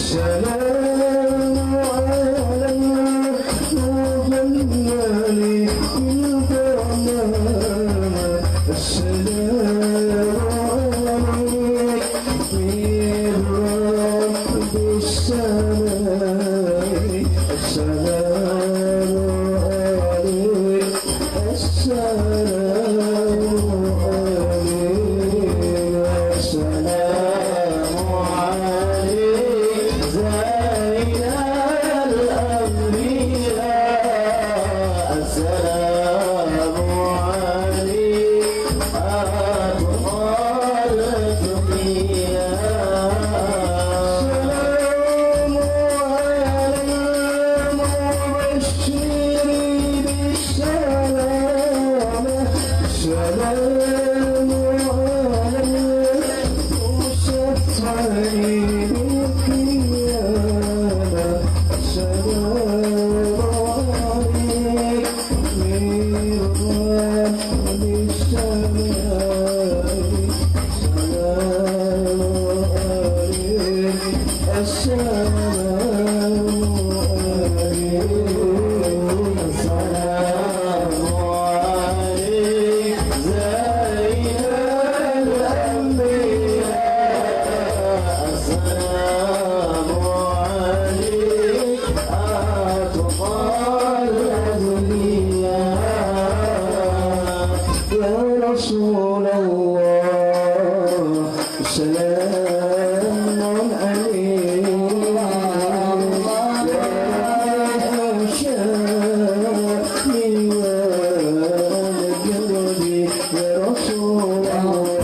السلام عليك يا رسول الله سلام عليك يا شافي وجلبي يا رسول الله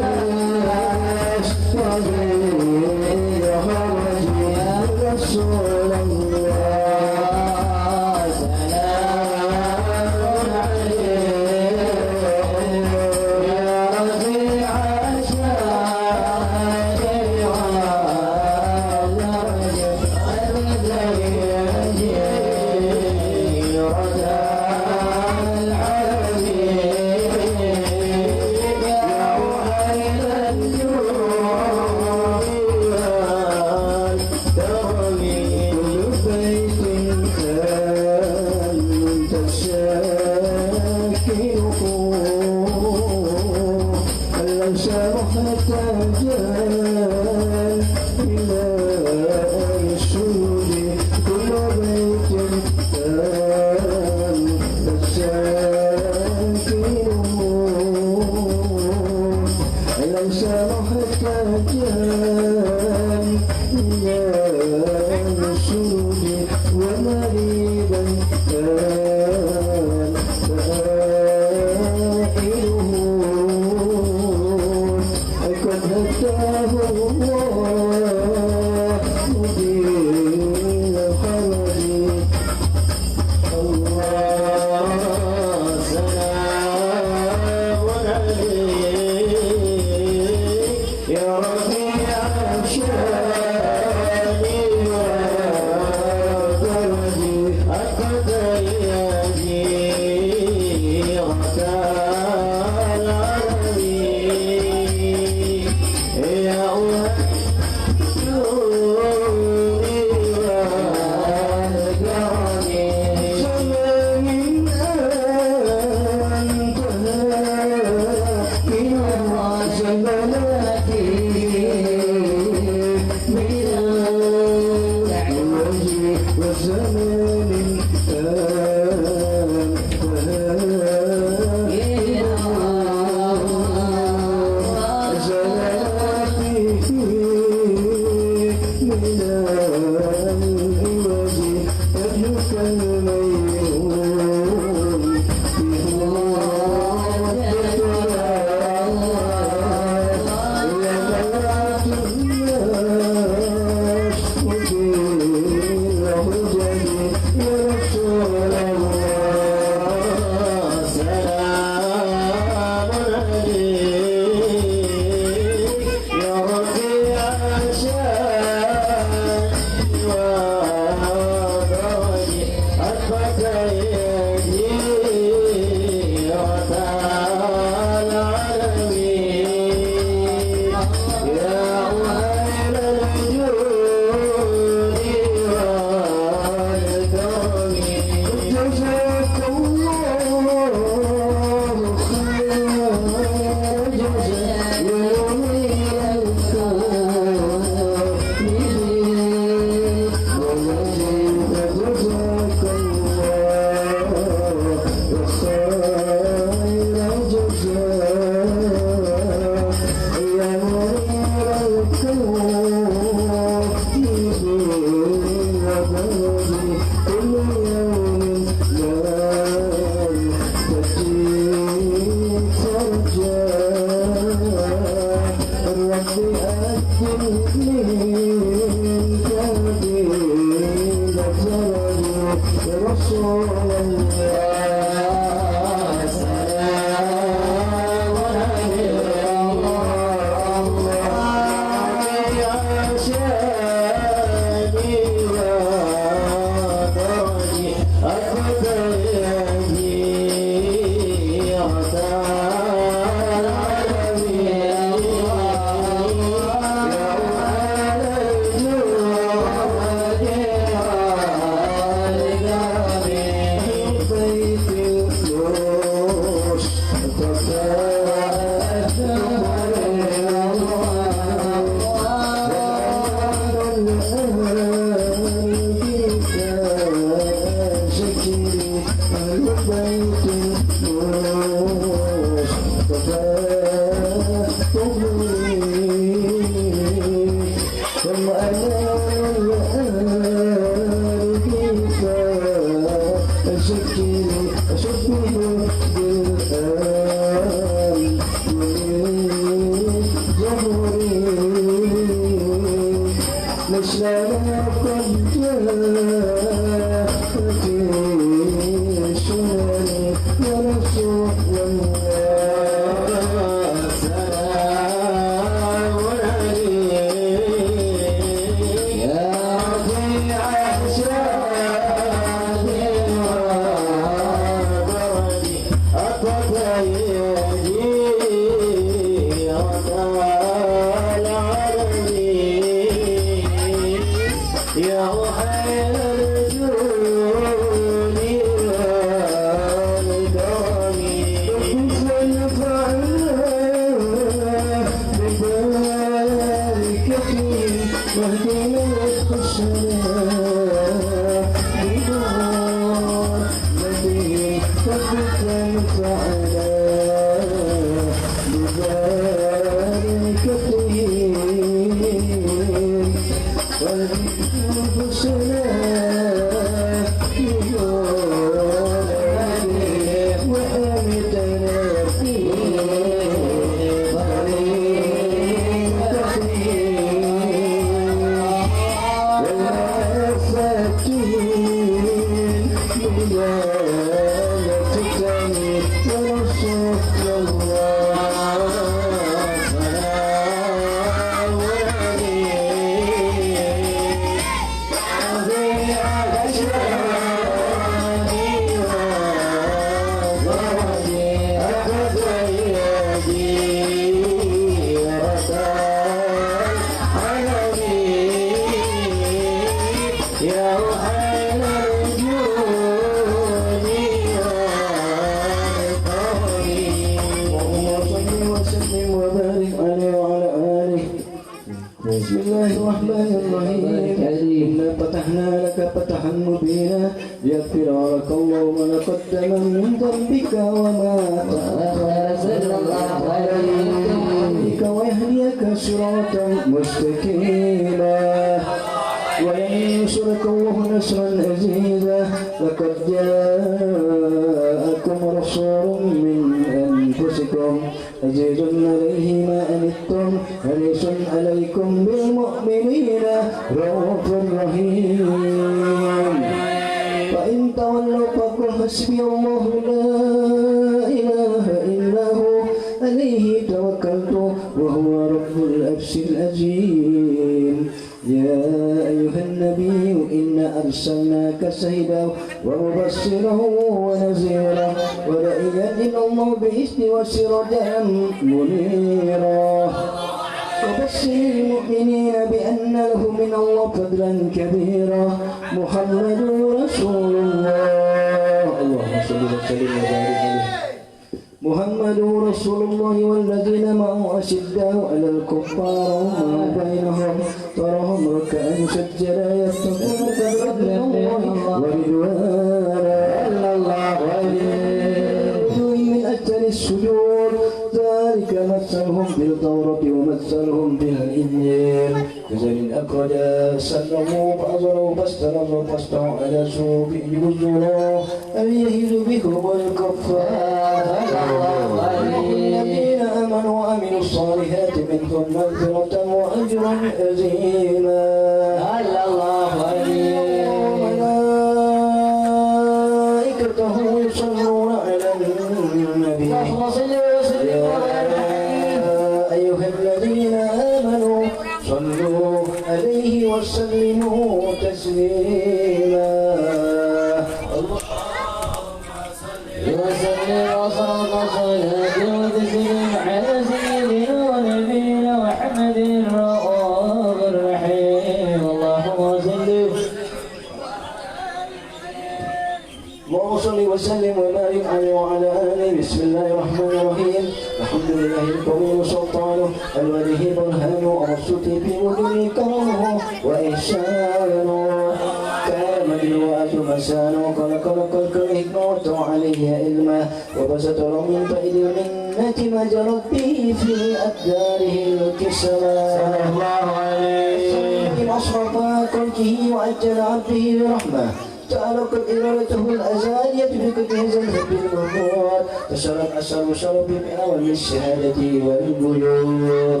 اللسان وخلق الحكمة ووضع عليه علما وبسط له من فائد المنة ما جرت به في أقداره الكسرى صلى الله عليه أشرف خلقه وعجل عبده برحمة تعلق إرادته الأزالية بكتب زمن بالمنور تشرف أسر شرف بأول الشهادة والبلوغ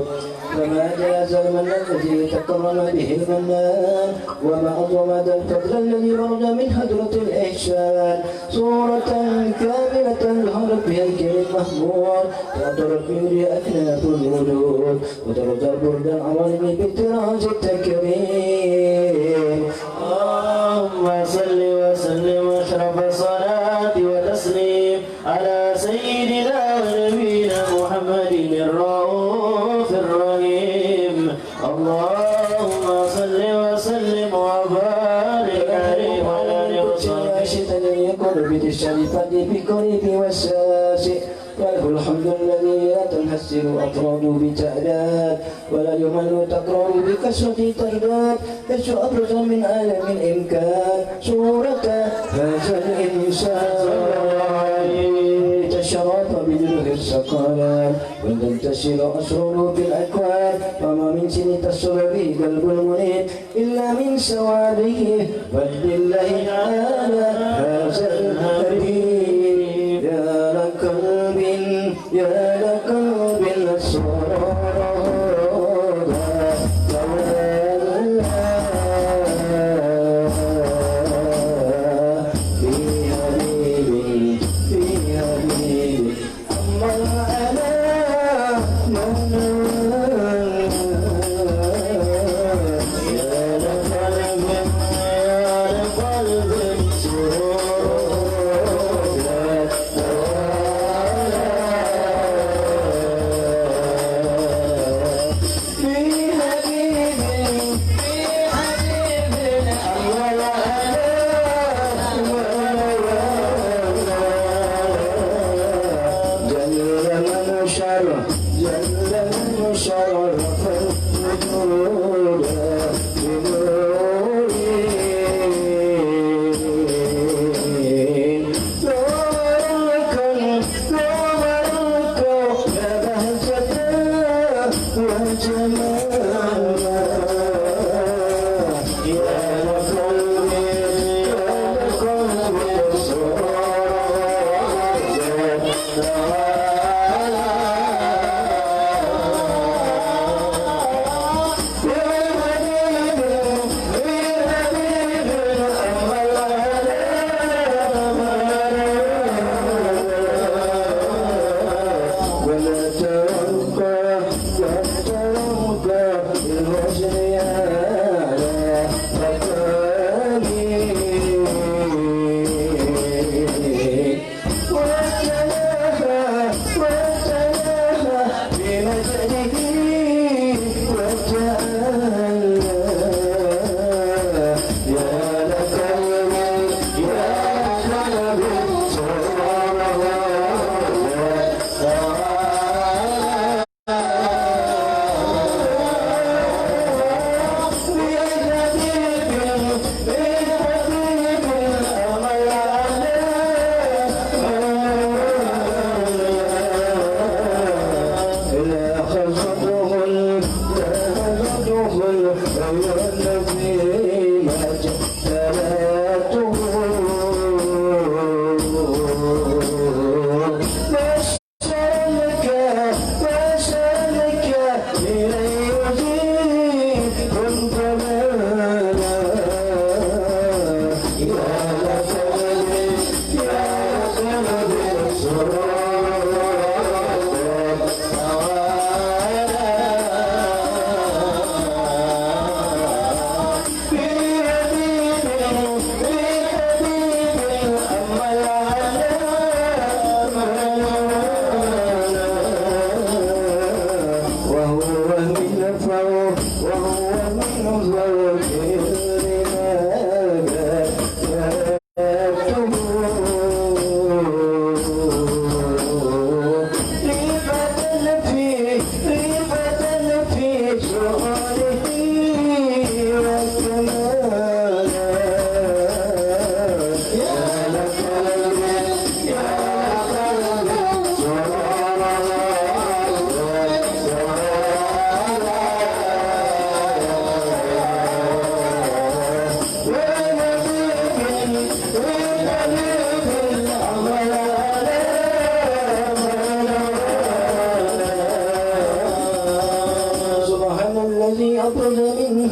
فما جاز المن الذي تكرم به المنان وما أعظم ذا الفضل الذي ورد من هدرة الإحسان صورة كاملة ظهرت بها الكريم المحمود تعطرت من أكناف الوجود وترجى برد العوالم بالتراج التكريم اللهم صل وسلم واشرف الصلاة وتسليم على سيدنا ونبينا محمد الرؤوف الرحيم اللهم صل وسلم وبارك عليه وعلى اله وصحبه وسلم يكون بالشريفة بقريب والساسئ وله الحمد الذي لا تنحسر أطراد بتعداد ولا يمل تكرار بكسرة تعداد يشو أبرز من عالم الإمكان صورة هذا الإنسان تشرف بجره السقالات وتنتشر أسراره بالأكوان وما من سن تصل به قلب المنيب إلا من سواده فلله تعالى هذا الحبيب يا لقلب السرور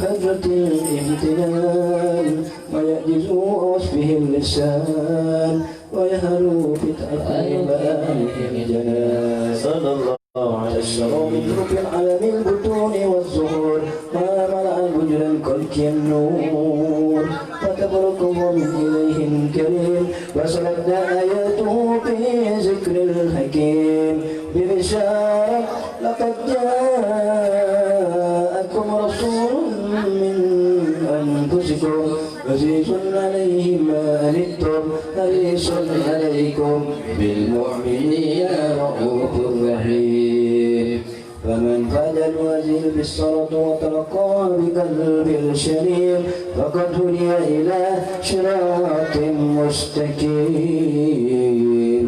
هجرة الامتنان ويعجز وصفه اللسان ويهل في تأثير الجنان صلى الله عليه وسلم من ذوق العالم البطون والزهور ما ملأ بجرا كالنور فتبركه من إليه كريم وصلت آياته في ذكر الحكيم ببشارة لقد جاءكم رسول من أنفسكم عزيز عليه ما عنتم حريص عليكم بالمؤمنين رؤوف رحيم فمن فعل الوازن بالصلاة وتلقى بقلب شريف فقد هدي إلى صراط مستقيم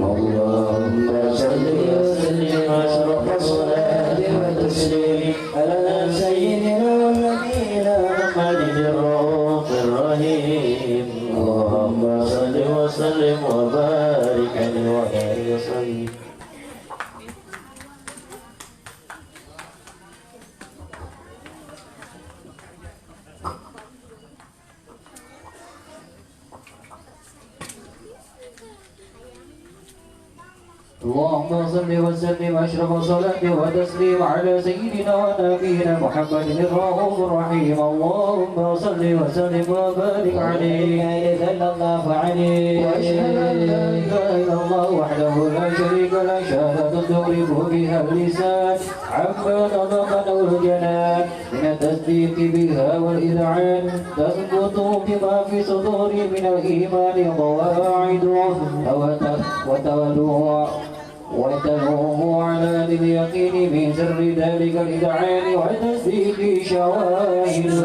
اللهم صل وسلم أشرف الصلاة والتسليم على سيدنا ونبينا محمد الرؤوف الرحيم اللهم صل وسلم وبارك عليه وعلى آله وصحبه اللهم صل وسلم أشرف الصلاة وتسليم على سيدنا ونبينا محمد الرؤوف الرحيم اللهم صل وسلم وبارك عليه صلى الله عليه وأشهد أن لا إله إلا الله وحده لا شريك له شهادة تغرب بها اللسان عما نطقه الجنان من التصديق بها والإذعان تثبت بما في صدور من الإيمان قواعده وتلوه على اليقين من سر ذلك الإذعان وتصديق شواهد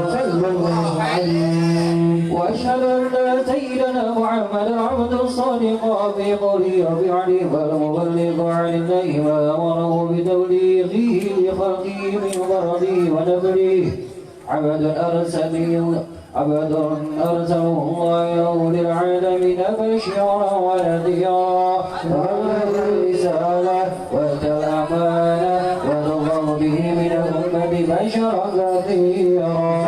وأشهد أن سيدنا محمد عبد الصادق في قوله وفعله والمبلغ عن الله ما أمره بتبليغه لخلقه من مرضه ونفله عبد أرسله الله للعالمين بشيرا ونذيرا وبلغ الرسالة وأتى الأمانة ونظر به من الأمة بشرا كثيرا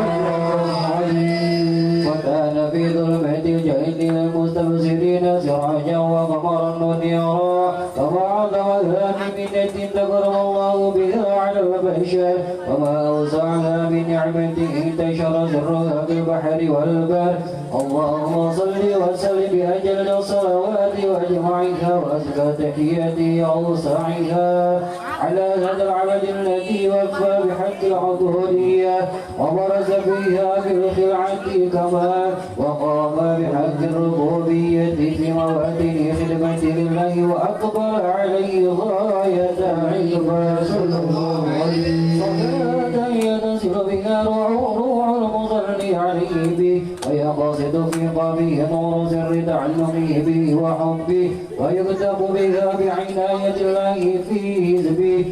وكان في ظلمة الجهل للمستبصرين سراجا وقمرا منيرا وبعد وذان منة ذكر الله بها على البشر وما أوسعها من نعمة انتشر سرها في البحر والبر اللهم صل وسلم بأجل الصلوات وأجمعها وأزكى تحياتي أوسعها على هذا العبد الذي وفى بحق العبودية وبرز فيها بالخلعة كما وقام بحق الربوبية في موادن خدمة لله وأقبل عليه غاية علما صلى الله عليه صلاة ينزل بها روح المصلي عليه به ويقصد في قلبه نور سر تعلقه به وحبه ويكتب بها بعناية الله في حزبه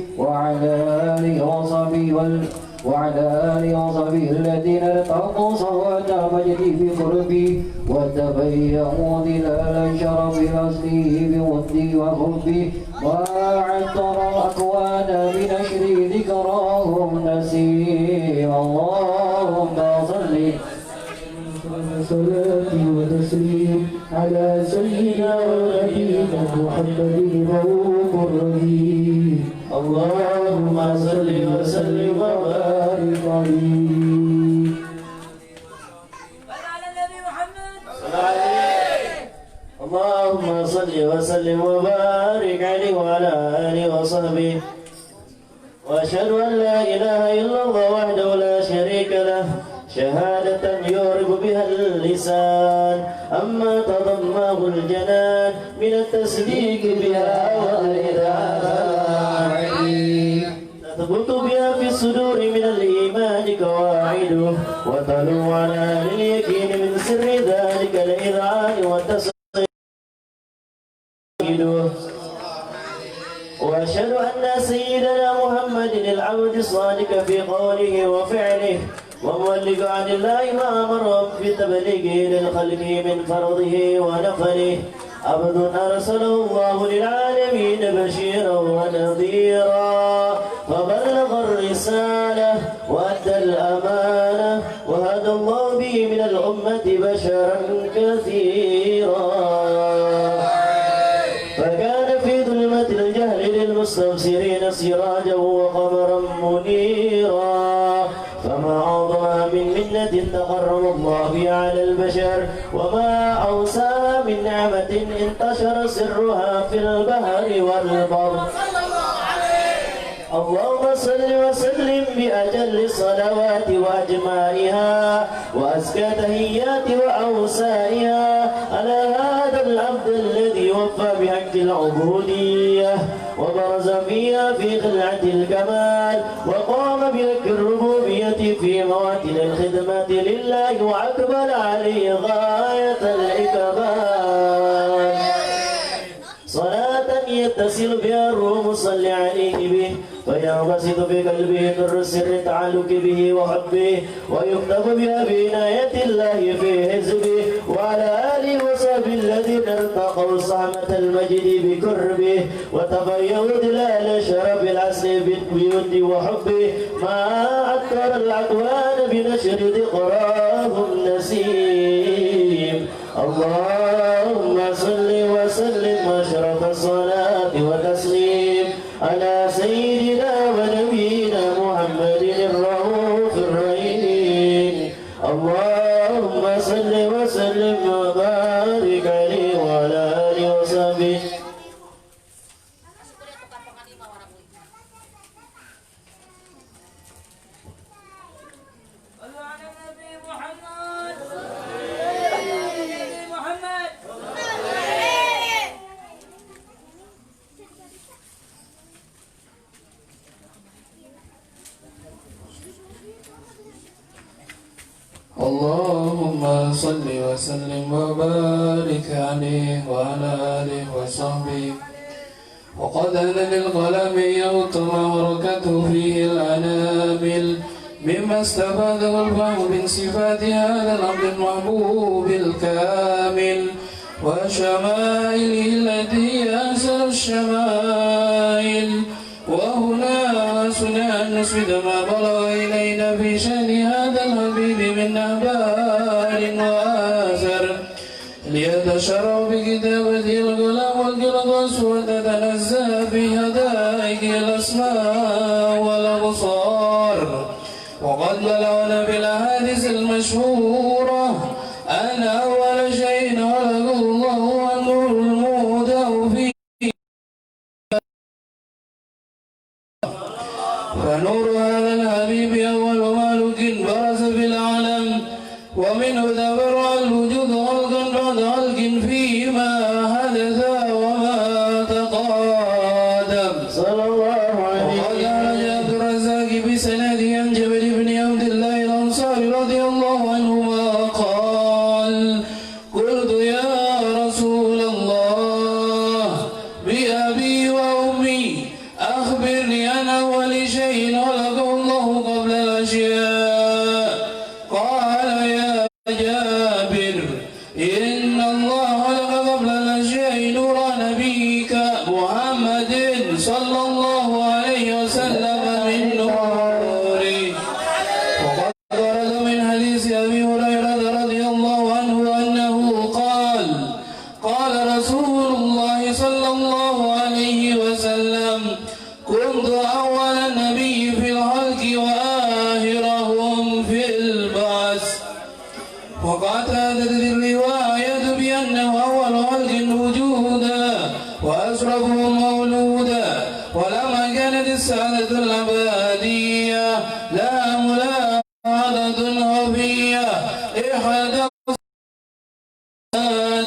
وعلى آله وصحبه الذين ارتقوا صوات المجد بقربه وتبينوا ظلال شرف أصله بودي وحبه وعطر الأكوان بنشر ذكراهم نسيم اللهم صل صلاة وتسليم على سيدنا ونبينا محمد الرؤوف الرحيم اللهم صل وسلم وبارك عليه على النبي محمد اللهم صل وسلم وبارك عليه وعلى آله وصحبه وأشهد أن لا إله إلا الله وحده لا شريك له شهادة يعرف بها اللسان أما تضمه الجنان من التصديق بها والإذعان تثبت بها في الصدور من الإيمان قواعده وتلو على اليقين من سر ذلك الإذعان والتصديق وأشهد أن سيدنا محمد العبد الصادق في قوله وفعله ومبلغ عن الله ما أمر بتبليغه للخلق من فرضه ونفله عبد أرسله الله للعالمين بشيرا ونذيرا فبلغ الرسالة وأدى الأمانة وهدى الله به من الأمة بشرا كثيرا فكان في ظلمة الجهل للمستبصرين سراجا وقمرا منيرا فما أعظم من منة تقرب الله بها على البشر وما أوسع من نعمة انتشر سرها في البحر والبر اللهم صل وسلم بأجل الصلوات وأجمعها وأزكى تهيات وأوسائها على هذا العبد الذي وفى بحق العبودية وبرز فيها في خلعة الكمال وقام بحق الربوبية في مواتن الخدمة لله وأقبل عليه غاية الإقبال صلاة يتصل بها الروح صل عليه به فينبسط في قلبه نور سر التعلق به وحبه ويكتب بها بعناية الله في حزبه وعلى آله وصحبه الذين ارتقوا صعمة المجد بكربه وتبينوا دلال شرف العسل بالود وحبه ما أكثر العدوان بنشر ذكراه النسيم اللهم صل وسلم أشرف الصلاة وتسليم على سيدنا ونبينا محمد الرؤوف الرحيم اللهم صل وسلم وبارك عليه وعلى آله وصحبه اللهم صل وسلم وبارك عليه وعلى آله وصحبه وقد أن للقلم يوتم حركته فيه الأنامل مما استفاده الفهم من صفات هذا العبد المحبوب الكامل وشمائله التي هي أحسن الشمائل وهنا سنة أن نسبد ما بلغ إلينا في شأن هذا الحبيب من أخبار وآثار ليتشرع بكتابته القلم والقلم وتتنزه بهدائك الأسماء والأبصار وقد بلغنا بالأحاديث المشهورة أن أول شيء خلقه الله النور المهدى فيه فنور هذا الحبيب أول مالك برز في العالم ومنه تبرع الوجود خلقا بعد خلق فيما حدث وما تقادم صلى الله عليه وقد خرج عبد الرزاق بسنده عن جبل بن عبد الله الأنصاري رضي الله عنهما قال قلت يا رسول الله بأبي وأمي أخبرني عن أول شيء خلقه الله قبل الأشياء قال يا جابر إن الله خلق قبل الأشياء نور نبيك محمد صلى الله عليه وسلم من نوره وقد ورد من حديث أبي هريرة رضي الله عنه أنه قال قال رسول الله صلى الله عليه وسلم كنت أول النبي في الخلق وآخرهم في البعث وقد أتت الرواية بأنه أول خلق وجودا وأشرفهم مولودا ولما كانت السعادة الأبدية لا ملاحظة خفية إحدى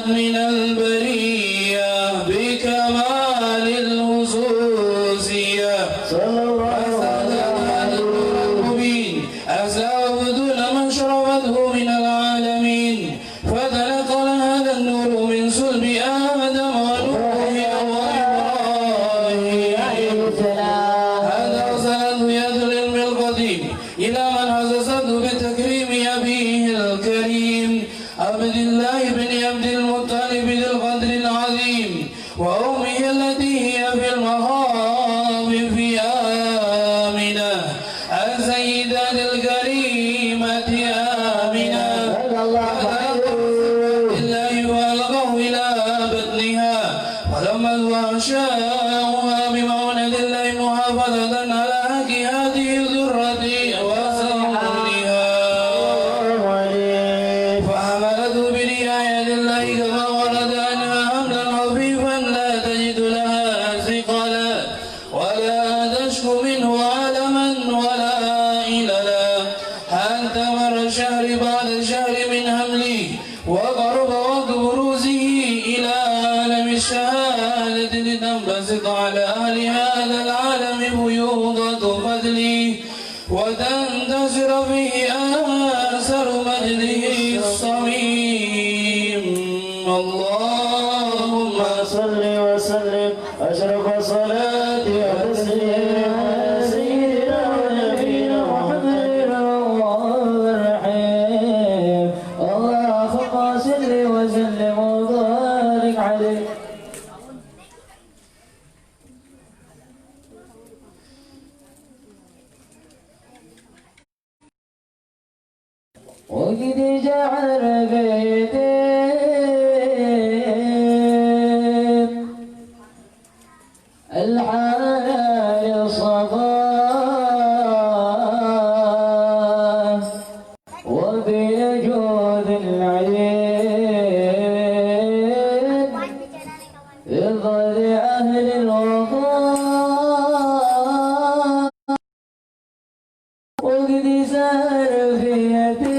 من البرية بكمال الخصوصية صلى الله عليه المبين أسلم دون من شربته من العالمين فتنقل هذا النور من صلب آدم ونوح وإبراهيم هذا أرسله يد العلم القديم إلى من حسسته بتكريم أبيه الكريم عبد الله بن عبد المطلب ذي القدر العظيم الشهر من هملي وقرب وقت بروزه إلى عالم الشهادة لتنبسط على أهل هذا العالم بيوضة فضلي وتنتشر فيه آثار مجده الصميم. اللهم صل وسلم أشرف صلاة وتسليم على سيدنا ونبينا محمد الرحيم. اللهم صل وسلم وبارك عليه. وقد جعل بيدين الحلال صفاه وبيجود العين يظهر أهل الوفاء وقد سار في يديه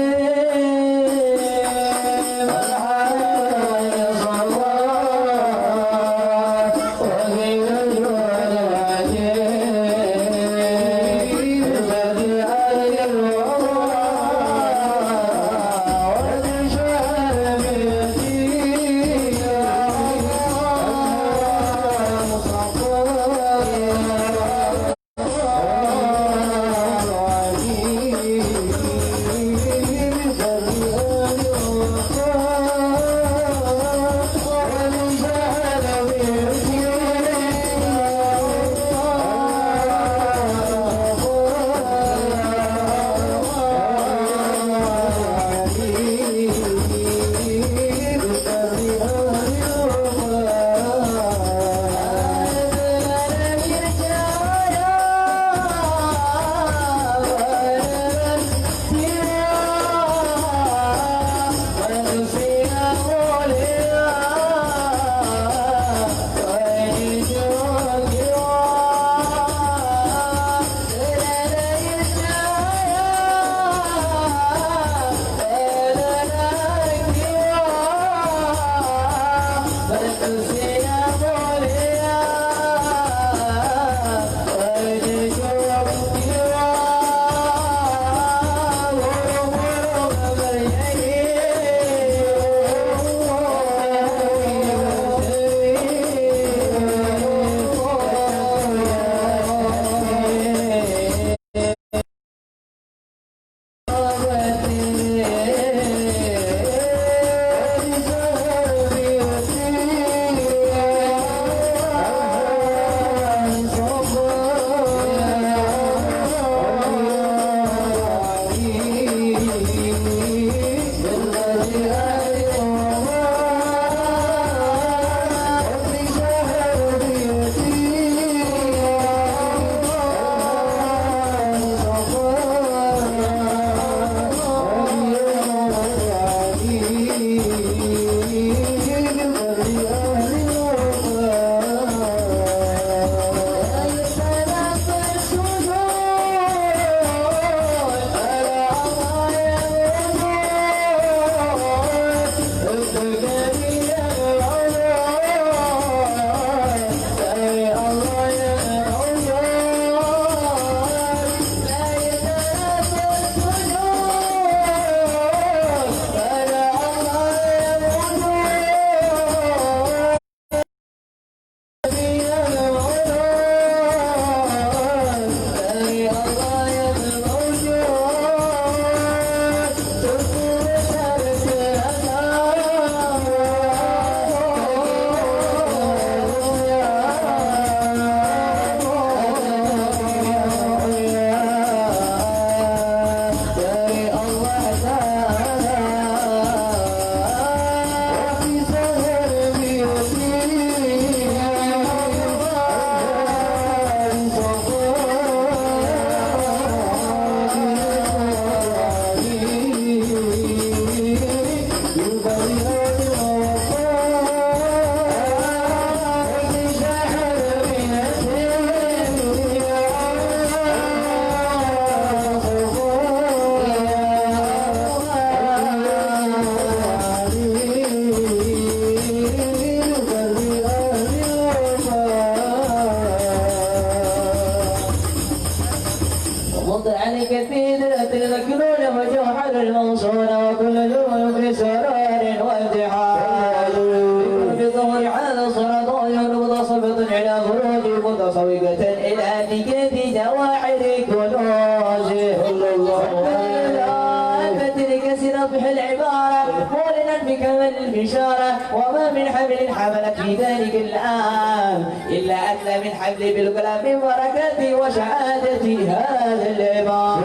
بلطف العبارة مولنا بكمال البشارة وما من حمل حملت في ذلك الآن إلا أن من حمل بالكلام من بركته وشهادة هذا العبارة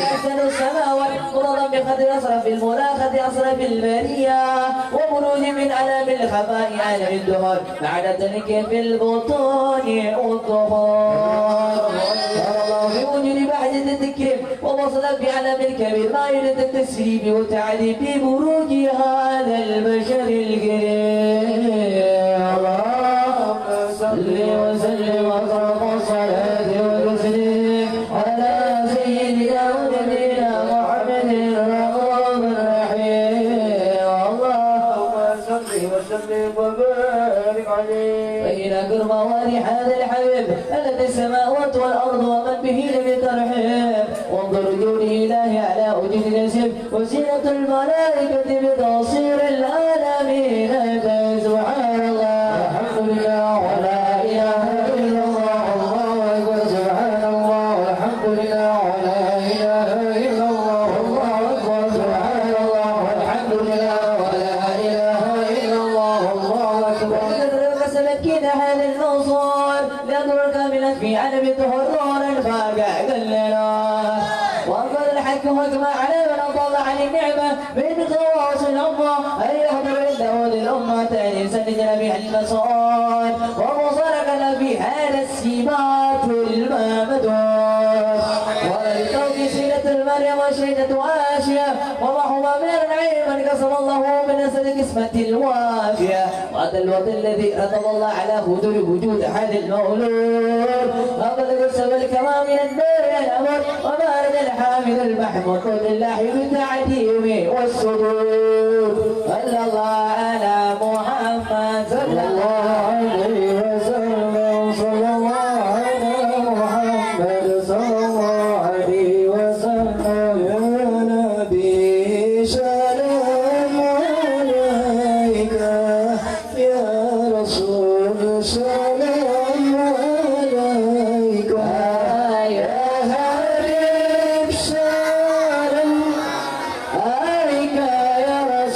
أحسن السماوات مرضا بقدر أسرف الملاخة أسرف البرية وبروز من علام الخفاء عالم الدهر بعد تنك في البطون والظهور الله في وجود بعد التكريم ووصل في علم الكبير ما يريد التسريب والتعذيب ببروج هذا البشر الكريم اللهم صل وسلم وصرف الصلاة والتسليم على سيدنا ونبينا محمد الرؤوف الرحيم اللهم صل وسلم وبارك عليه فإلى قرب وارح هذا الحبيب الذي السماوات والأرض ومن به لم ترحم وانظر جود إله على وجود الاسم وزينة الملائكة بتوصير العالمين سبحان الله الحمد لله ولا إله إلا الله الله أكبر سبحان الله والحمد لله ولا إله إلا الله الله أكبر سبحان الله والحمد لله ولا إله إلا الله الله أكبر قسمت كده هذا الموصول لأنظر كاملا في علم تهرون فاقع قلنا وأنظر الحق حكم على من أضل عن النعمة من خواص الأمة أن يحضر عنده للأمة تاني سندنا بها المسؤول ومصارك في هذا السمات المامدون وللتوفي سيدة المريم وشيدة آشية ومحوما من النعيم من قسم الله من أسد القسمة الوافية وهذا الوقت الذي رتب الله على حضور وجود أحد المولود وقد قسم الكمام من النار الأمر ومارد الحامل المحمود لله بالتعديم والسجود صلى الله على محمد صلى الله عليه وسلم صلى الله على محمد صلى الله عليه وسلم يا نبي سلام عليك يا رسول سلام عليك يا حبيب سلام عليك يا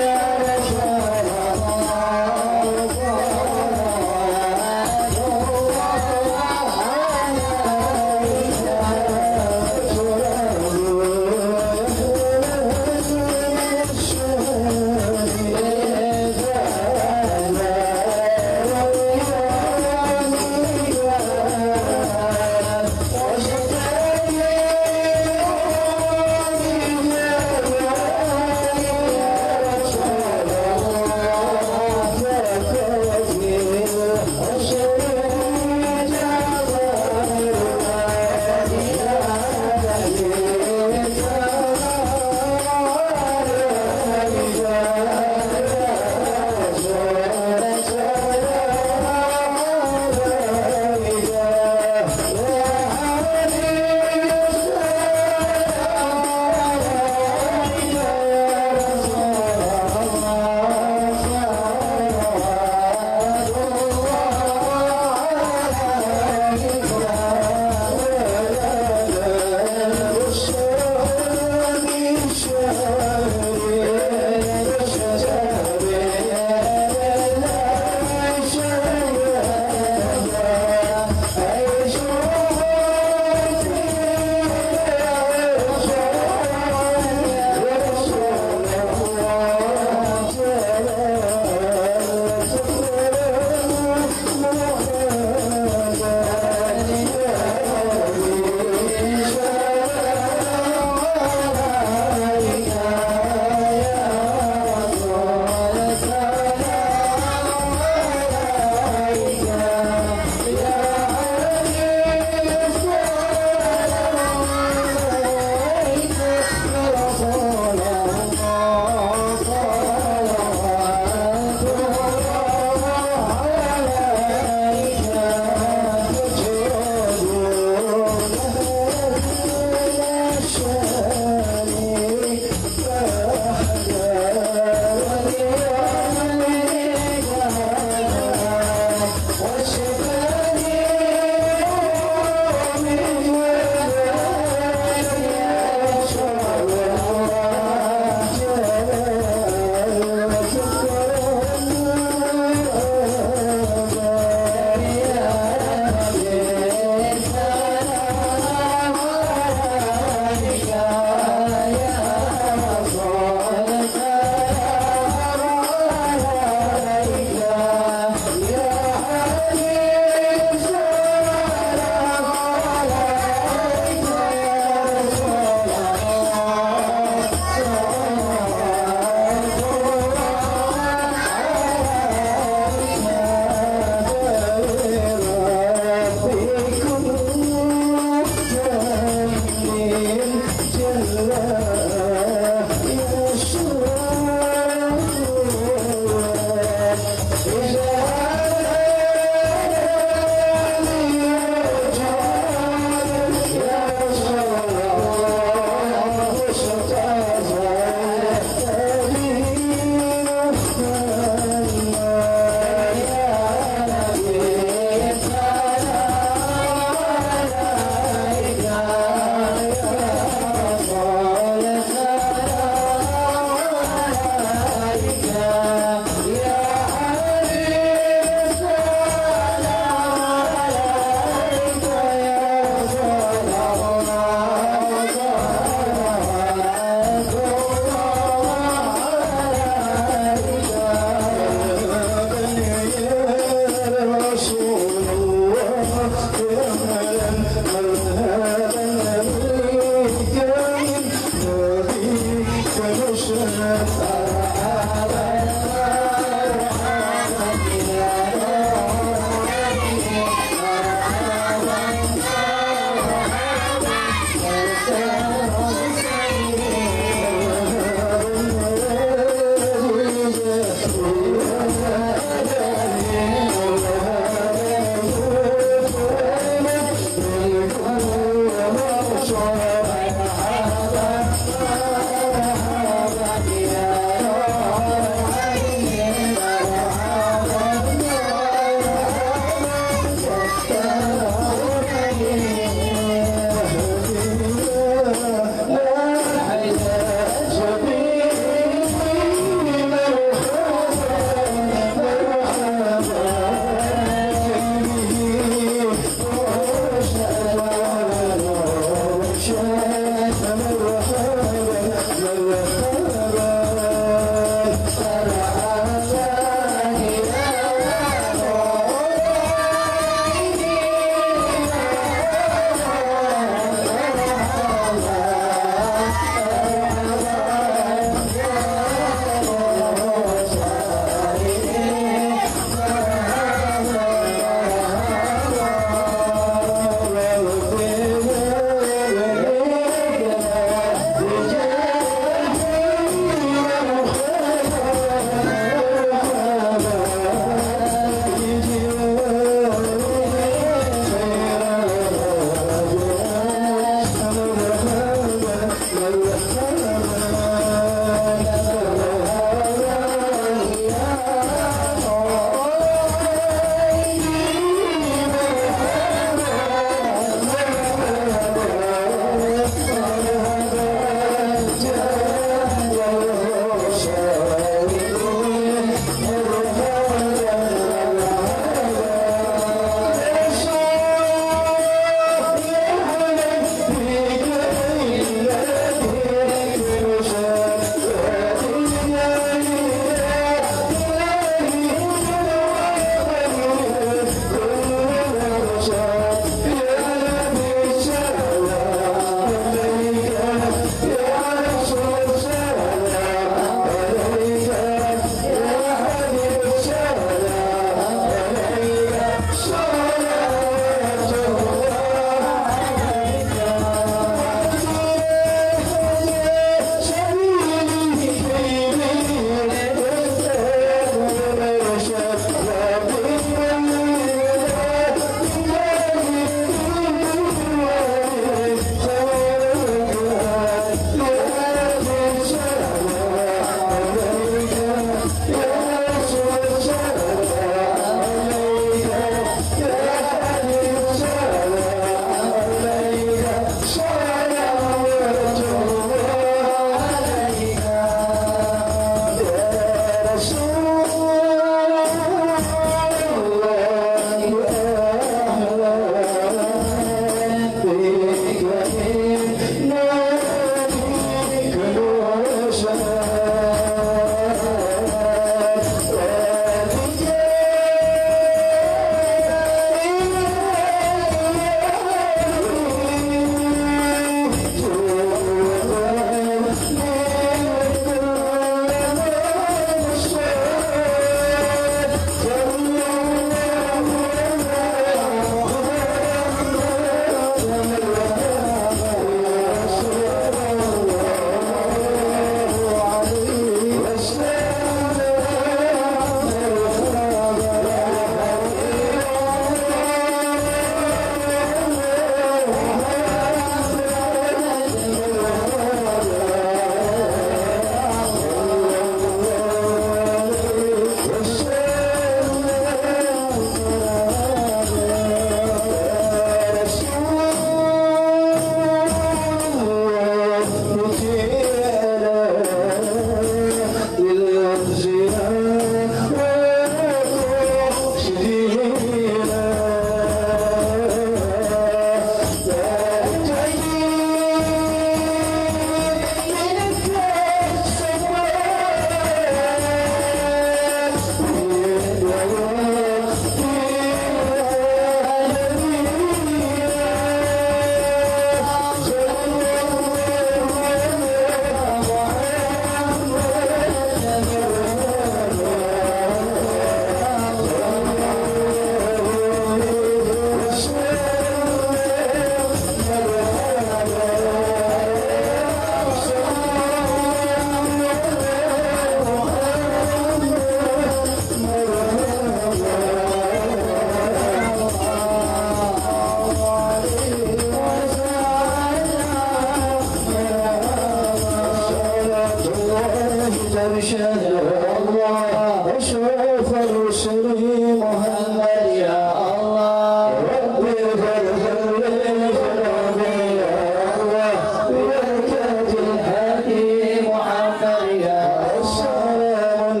رسله محمد يا الله ربي فاغفر لي ذنوبي يا الله ببركة الهادي محمد يا السلام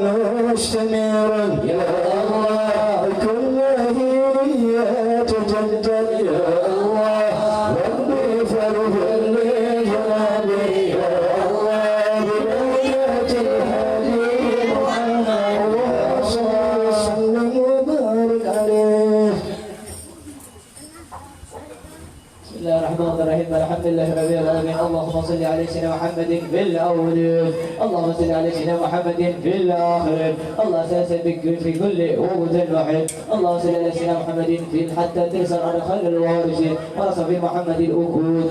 مستمر يا الله كل هي تجدد يا الله ربي فاغفر لي ذنوبي يا الله ببركة الهادي محمد صلى وسلم وبارك عليه. بسم الله الرحمن الرحيم الحمد لله رب العالمين اللهم صل على سيدنا محمد في الاولين اللهم صل على سيدنا محمد في الاخرين الله سيسبك في كل وقت وحيد اللهم صل على سيدنا محمد في حتى ترسل على خير الوارثين ورسل محمد الأخوذ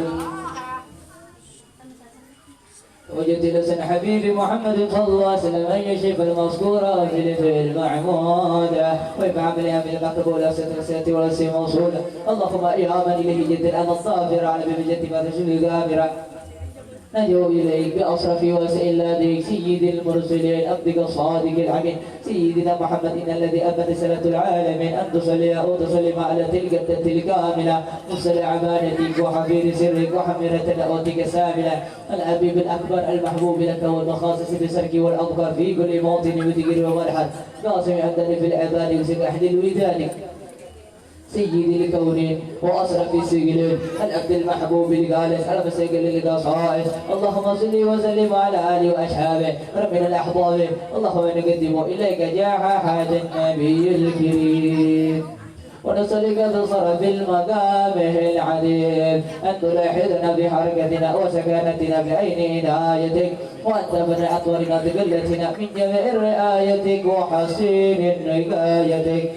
وجدت لسان حبيبي محمد صلى الله عليه وسلم أن يشف المذكورة في المعمودة ويفعملها من المقبولة سترسية ورسي موصولة اللهم يا من إليه جد أنا الظافر على بمجد ما تشفي غافرة نجو إليك بأصرف وسائل لديك سيد المرسلين عبدك الصادق الأمين سيدنا محمد إن الذي أبى رسالة العالمين أن تصلي أو تسلم على تلك الدة الكاملة مصلي عبادتك وحفير سرك وحميرة دعوتك ساملة الأبيب الأكبر المحبوب لك والمخاصص بسرك والأظفر في كل موطن وذكر ومرحل قاسم عبدني في العباد وسك أحد ولدانك سيدي الكونين وأسرف السجلين الأبد المحبوب الجالس على مسجل القصائد اللهم صل وسلم على آله وأصحابه ربنا الأحباب اللهم نقدم إليك جاح حاج النبي الكريم ونسألك بصرف المقامه العديد أن تلاحظنا بحركتنا وسكنتنا بعين عنايتك وأن تمنع أطورنا بقلتنا من جميع رعايتك وحسين رقايتك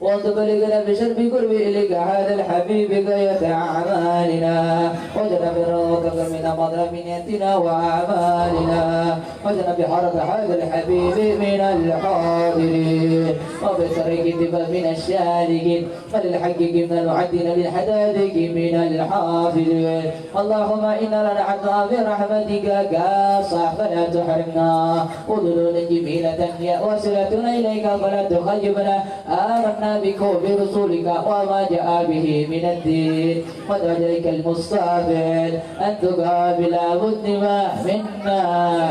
وأن تبلغنا بشرف قرب إليك هذا الحبيب غاية أعمالنا وجنا برضاك من مظلميتنا وأعمالنا وجنا بحرف هذا الحبيب من الحاضرين وبطريق اتباع من الشارقين وللحق من المعدين للحدادق من الحافظين اللهم إنا لنعتها برحمتك كاصح فلا تحرمنا وذلول جميلة هي وسيلتنا إليك فلا تخيبنا آمنا بك وبرسولك وما جاء به من الدين ودعيك المستعبد أن تقابل مذنبا منا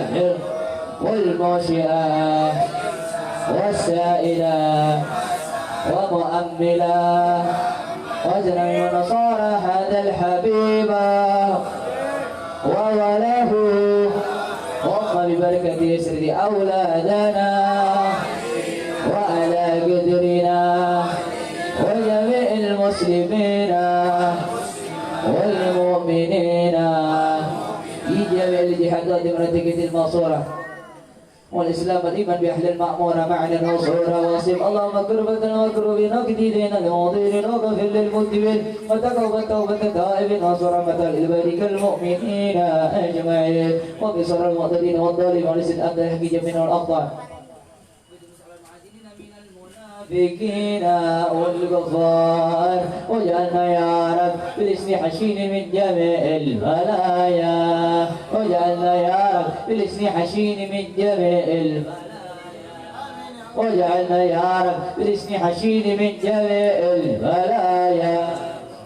والموشئة والسائلة ومؤملا وزنا ونصارى هذا الحبيب ووله وقم ببركة يسر أولادنا وعلى قدرنا وجميع المسلمين والمؤمنين في جميع الجهادات مرتكة المنصورة والإسلام الإيمان بأهل المأمورة معنا وصورة واصف اللهم كربتنا وكربنا كديدنا لموضين وغفر للمذنبين وتقوى التوبة التائبين وصرمة للبارك المؤمنين أجمعين وبصر المعتدين والظالمين ولسد أنت يحكي جميع الأخطاء المنافقين والغفار وجعلنا يا رب بالاسم حشين من جميع البلايا وجعلنا يا رب بالاسم حشين من جميع وجعلنا يا رب بالاسم حشين من جميع البلايا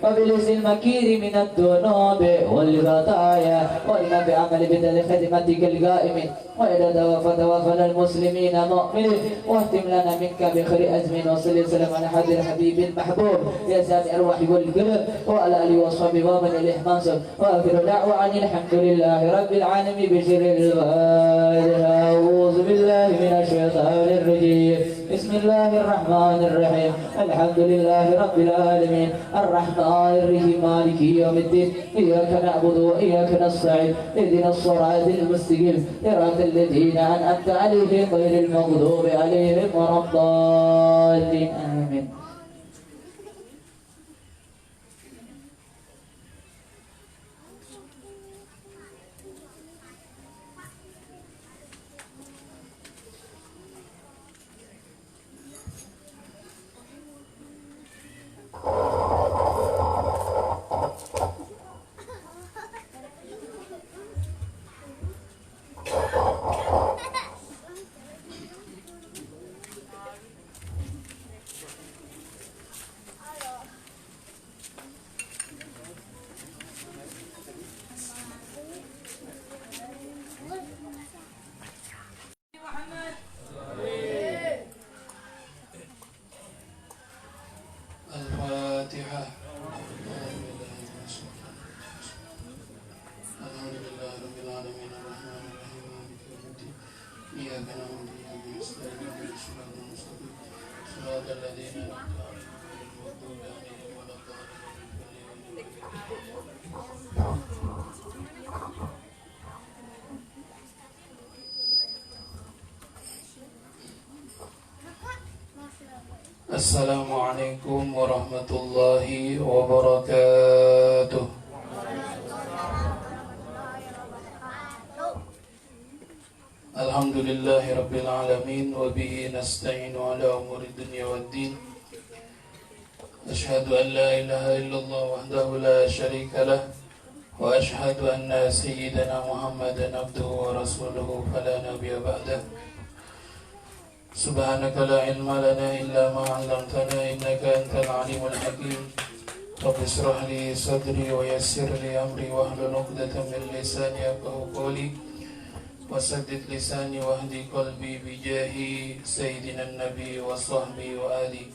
وبالاسم المكير من الذنوب والخطايا وإنا بعمل بدل خدمتك القائمين وإذا توفنا المسلمين مؤمنين واهتم لنا منك بخير أزمين وصل وسلم على حد الحبيب المحبوب يا سامع الروح والقلب وعلى آله وصحبه ومن الإحمانصر وآخر دعوة عن الحمد لله رب العالمين بشر الفاتحة أعوذ بالله من الشيطان الرجيم بسم الله الرحمن الرحيم الحمد لله رب العالمين الرحمن الرحيم مالك يوم الدين إياك نعبد وإياك نستعين اهدنا الصراط المستقيم صراط الذين أنعمت عليهم غير المغضوب عليهم ولا الضالين آمين. صراط الذين أنعمت عليهم غير المغضوب عليهم ولا الضالين. السلام عليكم ورحمة الله وبركاته. Alhamdulillahi Rabbil Alamin wa bihi nasta'inu ala umuri dunya waddin. Ashhadu an la ilaha illallah wahdahu la sharika lah wa ashhadu anna sayyidana Muhammadan abduhu wa rasuluhu fala nabiyya ba'dah. Subhanaka la ilma lana illa ma 'allamtana innaka antal alimul hakim. Rabbi ishrah li sadri wa yassir li amri wahlul 'uqdatam min lisani yafqahu qawli. وسدد لساني واهدي قلبي بجاه سيدنا النبي وصحبه وآله.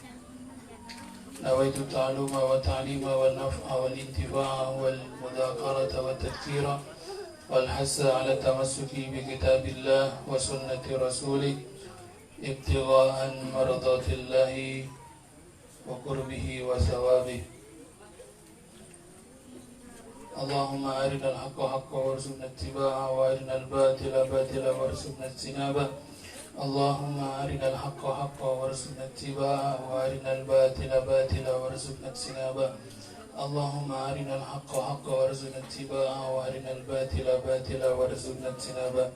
نويت التعلم والتعليم والنفع والانتفاع والمذاكرة والتذكير والحث على التمسك بكتاب الله وسنة رسوله ابتغاء مرضات الله وقربه وثوابه. اللهم أرنا الحق حقا وارزقنا اتباعه وأرنا الباطل باطلا وارزقنا اجتنابه. اللهم أرنا الحق حقا وارزقنا اتباعه وأرنا الباطل باطلا وارزقنا اجتنابه. اللهم أرنا الحق حقا وارزقنا اتباعه وأرنا الباطل باطلا وارزقنا اجتنابه.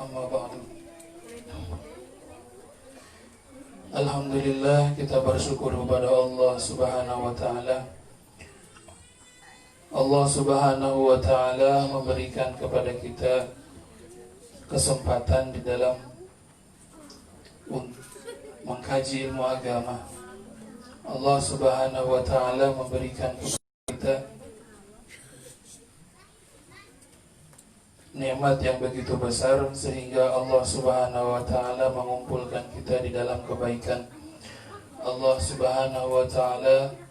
أما بعد. Alhamdulillah, kita bersyukur kepada Allah Subhanahu wa taala. Allah Subhanahu wa ta'ala memberikan kepada kita kesempatan di dalam mengkaji ilmu agama. Allah Subhanahu wa ta'ala memberikan kepada kita nikmat yang begitu besar sehingga Allah Subhanahu wa ta'ala mengumpulkan kita di dalam kebaikan. Allah Subhanahu wa ta'ala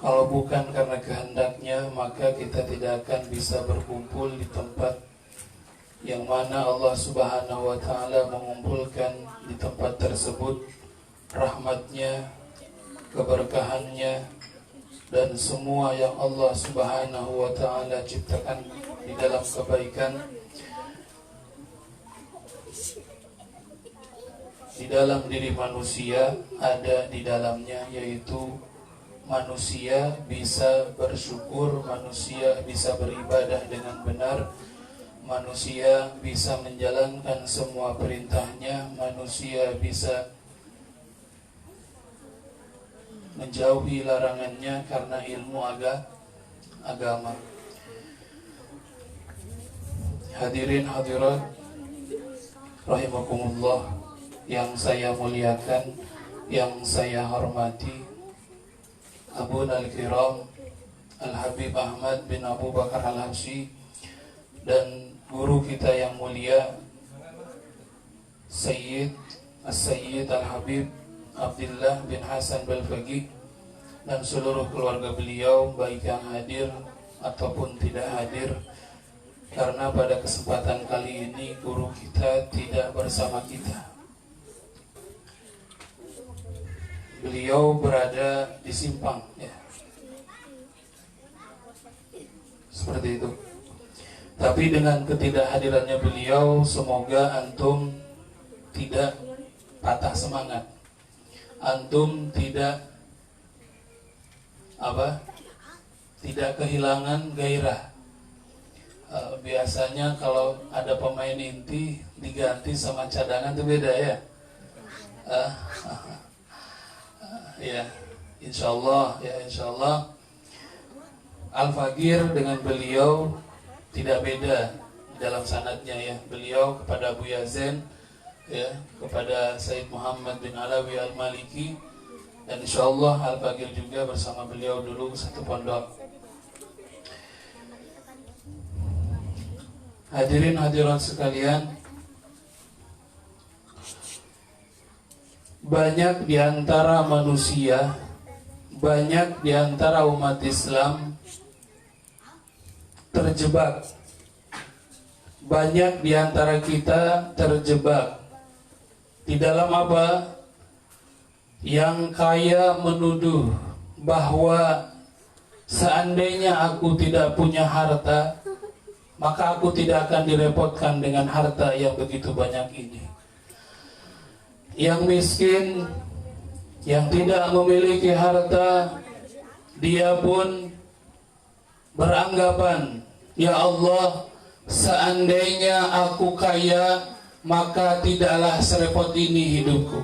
kalau bukan karena kehendaknya, maka kita tidak akan bisa berkumpul di tempat yang mana Allah Subhanahu wa ta'ala mengumpulkan di tempat tersebut rahmatnya, keberkahannya, dan semua yang Allah Subhanahu wa ta'ala ciptakan di dalam kebaikan. Di dalam diri manusia ada di dalamnya, yaitu manusia bisa bersyukur, manusia bisa beribadah dengan benar, manusia bisa menjalankan semua perintahnya, manusia bisa menjauhi larangannya karena ilmu agama. Hadirin hadirat rahimakumullah yang saya muliakan, yang saya hormati, Abuna al-Kiram Al-Habib Ahmad bin Abu Bakar Al-Habsyi dan guru kita yang mulia Sayyid As-Sayyid Al-Habib Abdullah bin Hasan Balfaqih dan seluruh keluarga beliau, baik yang hadir ataupun tidak hadir, karena pada kesempatan kali ini guru kita tidak bersama kita. Beliau berada di Simpang, ya. Seperti itu. Tapi dengan ketidakhadirannya beliau, semoga antum tidak patah semangat. Antum tidak tidak kehilangan gairah. Biasanya kalau ada pemain inti diganti sama cadangan itu beda, ya. Ya, insyaallah Al-Faqir dengan beliau tidak beda dalam sanadnya, ya. Beliau kepada Abu Yazin, ya, kepada Sayyid Muhammad bin Alawi Al-Maliki, dan insyaallah Al-Faqir juga bersama beliau dulu satu pondok. Hadirin hadirat sekalian, banyak di antara manusia, banyak di antara umat Islam terjebak banyak di antara kita terjebak di dalam apa? Yang kaya menuduh bahwa seandainya aku tidak punya harta, maka aku tidak akan direpotkan dengan harta yang begitu banyak ini. Yang miskin, yang tidak memiliki harta, dia pun beranggapan, ya Allah, seandainya aku kaya, maka tidaklah serepot ini hidupku.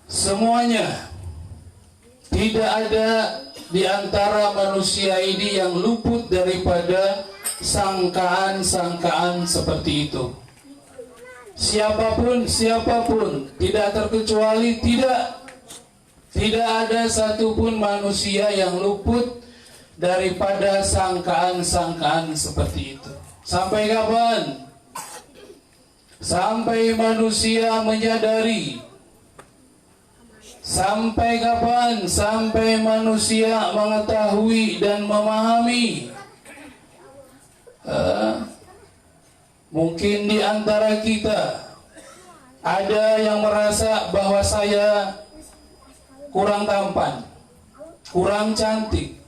Semuanya, tidak ada di antara manusia ini yang luput daripada sangkaan-sangkaan seperti itu. Siapapun, tidak terkecuali tidak ada satupun manusia yang luput daripada sangkaan-sangkaan seperti itu. Sampai kapan? Sampai manusia menyadari. Sampai kapan? Sampai manusia mengetahui dan memahami. Mungkin di antara kita ada yang merasa bahwa saya kurang tampan, kurang cantik.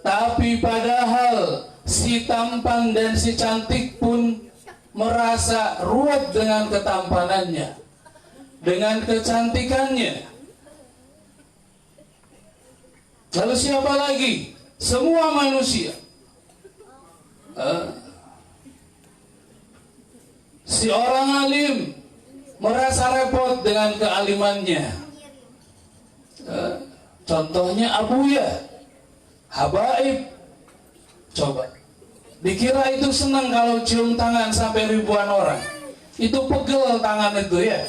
Tapi padahal si tampan dan si cantik pun merasa ruwet dengan ketampanannya, dengan kecantikannya. Lalu siapa lagi? Semua manusia. Si orang alim merasa repot dengan kealimannya. Contohnya Abuya, habaib. Coba, dikira itu senang kalau cium tangan sampai ribuan orang. Itu pegel tangan itu ya.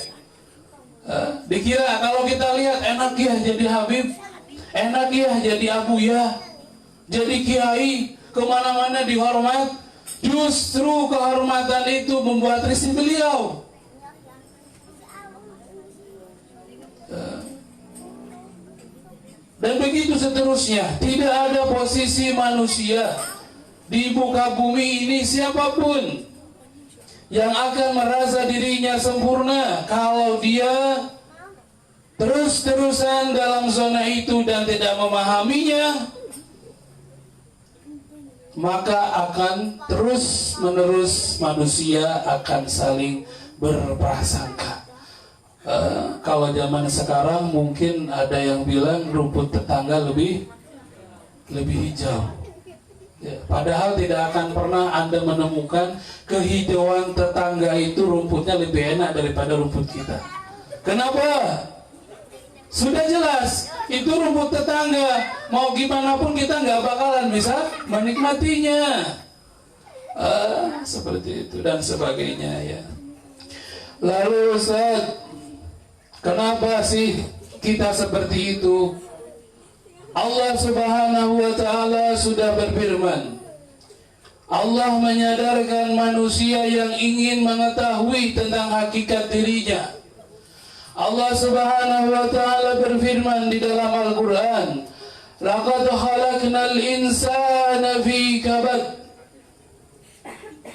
Dikira kalau kita lihat enak ya jadi habib, enak ya jadi Abuya, jadi kiai, kemana-mana dihormat. Justru kehormatan itu membuat risih beliau. Dan begitu seterusnya. Tidak ada posisi manusia di muka bumi ini siapapun yang akan merasa dirinya sempurna kalau dia terus-terusan dalam zona itu dan tidak memahaminya, maka akan terus-menerus manusia akan saling berprasangka. Kalau zaman sekarang mungkin ada yang bilang rumput tetangga lebih hijau. Ya, padahal tidak akan pernah Anda menemukan kehijauan tetangga itu rumputnya lebih enak daripada rumput kita. Kenapa? Sudah jelas, itu rumput tetangga. Mau gimana pun kita nggak bakalan bisa menikmatinya. Seperti itu dan sebagainya ya. Lalu Ustaz, kenapa sih kita seperti itu? Allah Subhanahu wa Ta'ala sudah berfirman. Allah menyadarkan manusia yang ingin mengetahui tentang hakikat dirinya. Allah Subhanahu wa Ta'ala berfirman di dalam Al-Quran, laqad khalaqnal insana fi kabad.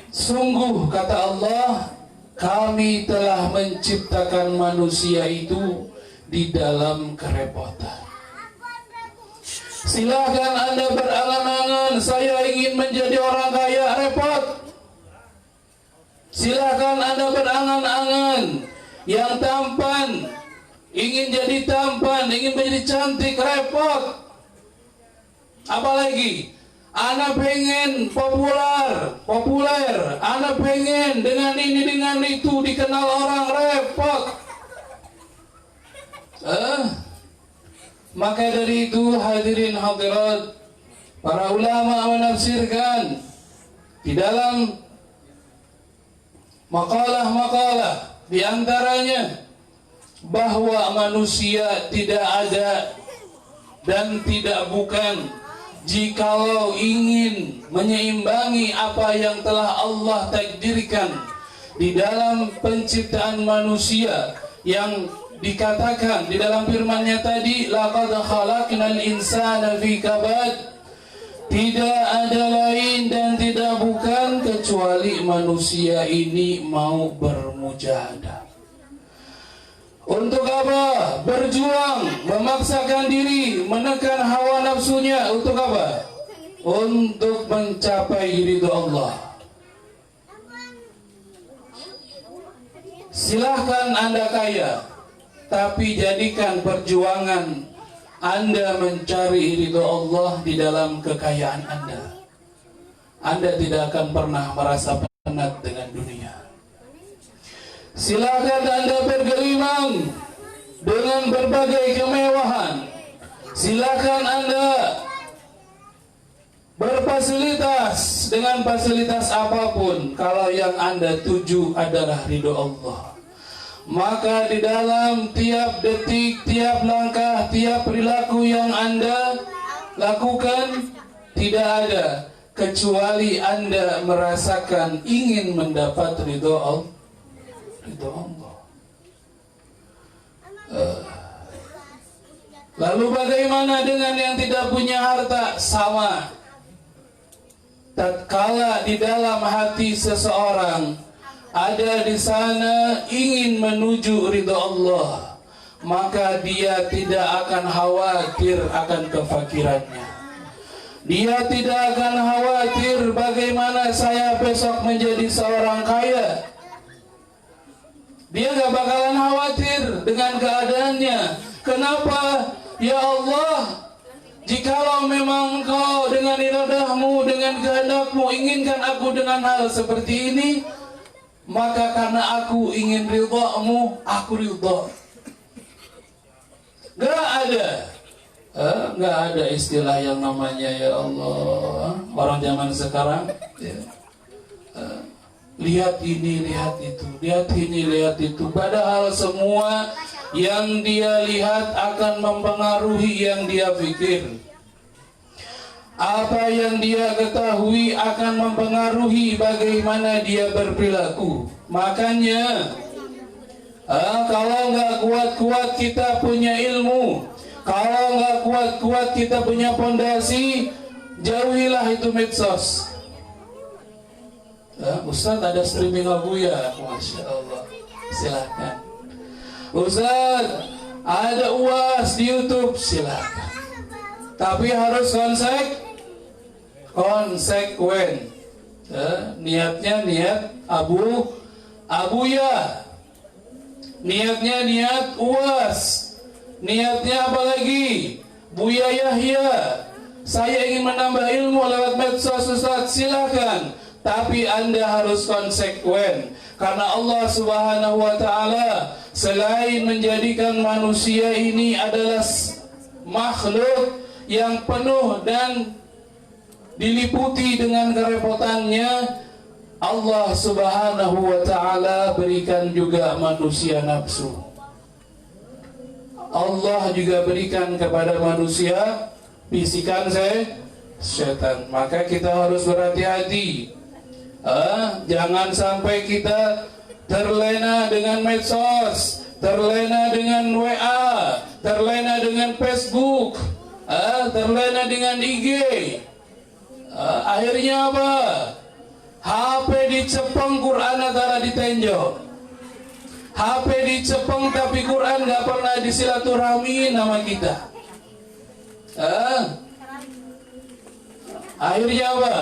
Sungguh kata Allah, kami telah menciptakan manusia itu di dalam kerepotan. Silahkan Anda berangan-angan, saya ingin menjadi orang kaya, repot. Silahkan Anda berangan-angan, yang tampan, ingin jadi tampan, ingin menjadi cantik, repot. Apalagi, Anda pengen populer, Anda pengen dengan ini, dengan itu, dikenal orang, repot. Maka dari itu hadirin hadirat, para ulama menafsirkan di dalam makalah-makalah, di antaranya bahwa manusia tidak ada dan tidak bukan jikalau ingin menyeimbangi apa yang telah Allah takdirkan di dalam penciptaan manusia yang dikatakan di dalam firman-Nya tadi, laqad khalaqnal insana fi kabad. Tidak ada lain dan tidak bukan kecuali manusia ini mau bermujahadah. Untuk apa? Berjuang, memaksakan diri, menekan hawa nafsunya. Untuk apa? Untuk mencapai ridho Allah. Silahkan Anda kaya, tapi jadikan perjuangan Anda mencari ridho Allah di dalam kekayaan Anda. Anda tidak akan pernah merasa penat dengan dunia. Silakan Anda bergelimang dengan berbagai kemewahan. Silakan Anda berfasilitas dengan fasilitas apapun. Kalau yang Anda tuju adalah ridho Allah, maka di dalam tiap detik, tiap langkah, tiap perilaku yang Anda lakukan tidak ada kecuali Anda merasakan ingin mendapat ridho Allah. Lalu bagaimana dengan yang tidak punya harta? Sama. Tatkala di dalam hati seseorang ada di sana ingin menuju ridho Allah, maka dia tidak akan khawatir akan kefakirannya. Dia tidak akan khawatir bagaimana saya besok menjadi seorang kaya. Dia gak bakalan khawatir dengan keadaannya. Kenapa? Ya Allah, jikalau memang Engkau dengan iradahmu, dengan kehendakmu inginkan aku dengan hal seperti ini, maka karena aku ingin ridhamu, aku ridha. Gak ada istilah yang namanya ya Allah. Orang zaman sekarang ya, lihat ini, lihat itu, lihat ini, lihat itu. Padahal semua yang dia lihat akan mempengaruhi yang dia pikir. Apa yang dia ketahui akan mempengaruhi bagaimana dia berperilaku. Makanya kalau nggak kuat-kuat kita punya ilmu, kalau nggak kuat-kuat kita punya pondasi, jauhilah itu medsos. Ustaz ada streaming lagu ya, Masya Allah, silakan. Ustaz ada UAS di YouTube, silakan. Tapi harus konsekuen. Niatnya niat abuya. Niatnya niat UAS. Niatnya apa lagi? Buya Yahya. Saya ingin menambah ilmu lewat medsos, Ustaz, silakan. Tapi Anda harus konsekuen. Karena Allah Subhanahu wa Ta'ala selain menjadikan manusia ini adalah makhluk yang penuh dan diliputi dengan kerepotannya, Allah Subhanahu wa Ta'ala berikan juga manusia nafsu. Allah juga berikan kepada manusia bisikan setan. Maka kita harus berhati-hati. Jangan sampai kita terlena dengan medsos, terlena dengan WA, terlena dengan Facebook, terlena dengan IG. Akhirnya apa? HP dicepeng, Quran antara ditenjok. HP dicepeng tapi Quran gak pernah disilaturahmi nama kita. Akhirnya apa?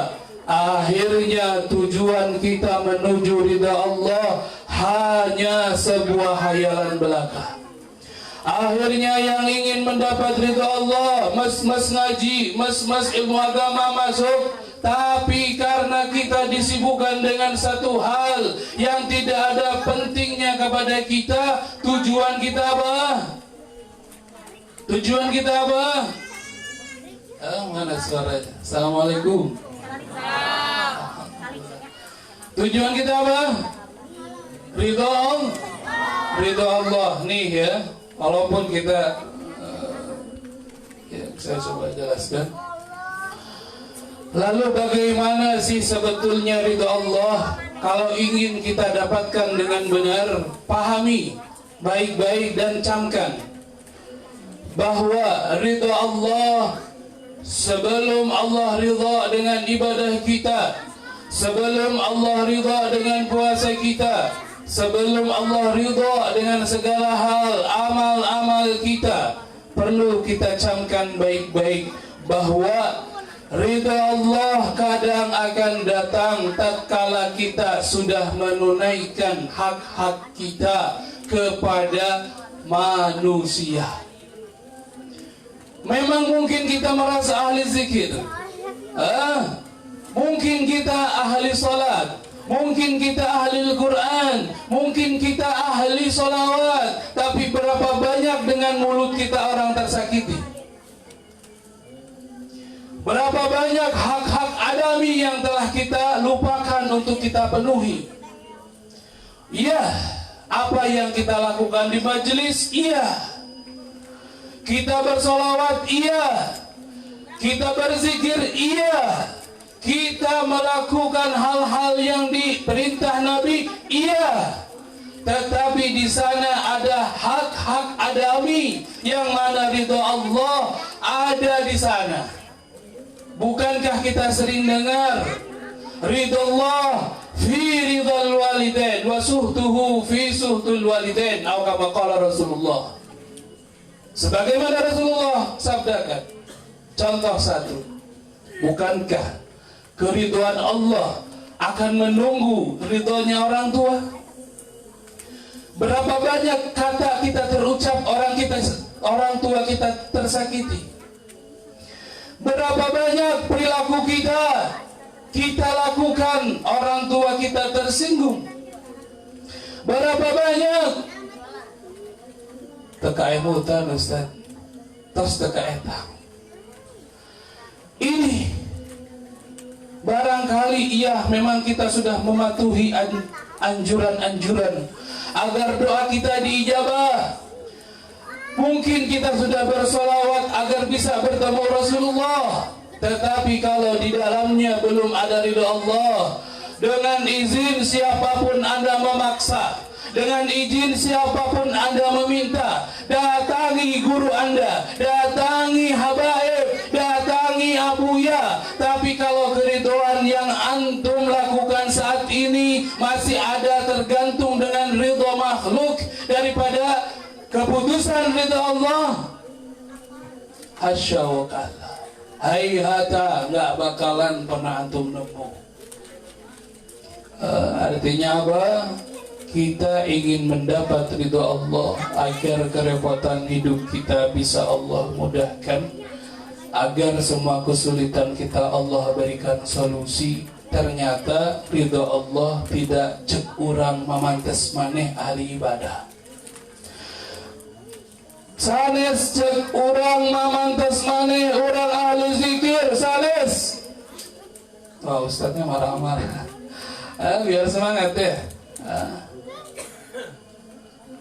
Akhirnya tujuan kita menuju ridha Allah hanya sebuah hayalan belaka. Akhirnya yang ingin mendapat ridha Allah, mas-mas ngaji, mas-mas ilmu agama masuk, tapi karena kita disibukkan dengan satu hal yang tidak ada pentingnya kepada kita, tujuan kita apa? Tujuan kita apa? Mana suaranya? Assalamualaikum. Tujuan kita apa? Ridho Allah nih ya. Walaupun kita saya coba jelaskan. Lalu bagaimana sih sebetulnya ridho Allah? Kalau ingin kita dapatkan dengan benar, pahami baik-baik dan camkan bahwa ridho Allah sebelum Allah ridha dengan ibadah kita, sebelum Allah ridha dengan puasa kita, sebelum Allah ridha dengan segala hal amal-amal kita, perlu kita camkan baik-baik bahwa ridha Allah kadang akan datang tatkala kita sudah menunaikan hak-hak kita kepada manusia. Memang mungkin kita merasa ahli zikir, mungkin kita ahli salat, mungkin kita ahli Al-Quran, mungkin kita ahli salawat, tapi berapa banyak dengan mulut kita orang tersakiti? Berapa banyak hak-hak adami yang telah kita lupakan untuk kita penuhi? Iya, apa yang kita lakukan di majelis? Iya. Kita bersolawat, iya. Kita berzikir, iya. Kita melakukan hal-hal yang diperintah Nabi, iya. Tetapi di sana ada hak-hak adami yang mana ridha Allah ada di sana. Bukankah kita sering dengar ridha Allah fi ridhal walidain wa suhtuhu fi suhtul walidain, atau kama qala Rasulullah. Sebagaimana Rasulullah sabdakan, contoh satu, bukankah keridhaan Allah akan menunggu ridhonya orang tua? Berapa banyak kata kita terucap orang tua kita tersakiti? Berapa banyak perilaku kita lakukan orang tua kita tersinggung? Berapa banyak teka emutan Ustaz, tos teka etang. Ini barangkali iya memang kita sudah mematuhi anjuran-anjuran agar doa kita diijabah. Mungkin kita sudah bersolawat agar bisa bertemu Rasulullah, tetapi kalau di dalamnya belum ada ridha Allah, dengan izin siapapun Anda memaksa, dengan izin siapapun Anda meminta, datangi guru Anda, datangi habaib, datangi abuya, tapi kalau keridhaan yang antum lakukan saat ini masih ada tergantung dengan ridha makhluk daripada keputusan ridha Allah, hasya wa kalla, hayhata, nggak bakalan pernah antum nemu. Artinya apa? Kita ingin mendapat ridha Allah agar kerepotan hidup kita bisa Allah mudahkan, agar semua kesulitan kita Allah berikan solusi. Ternyata ridha Allah tidak cek urang mamantes maneh ahli ibadah. Sanes cek urang mamantes maneh urang ahli zikir, sanes. Wah, ustadznya marah-marah. Biar semangat ya.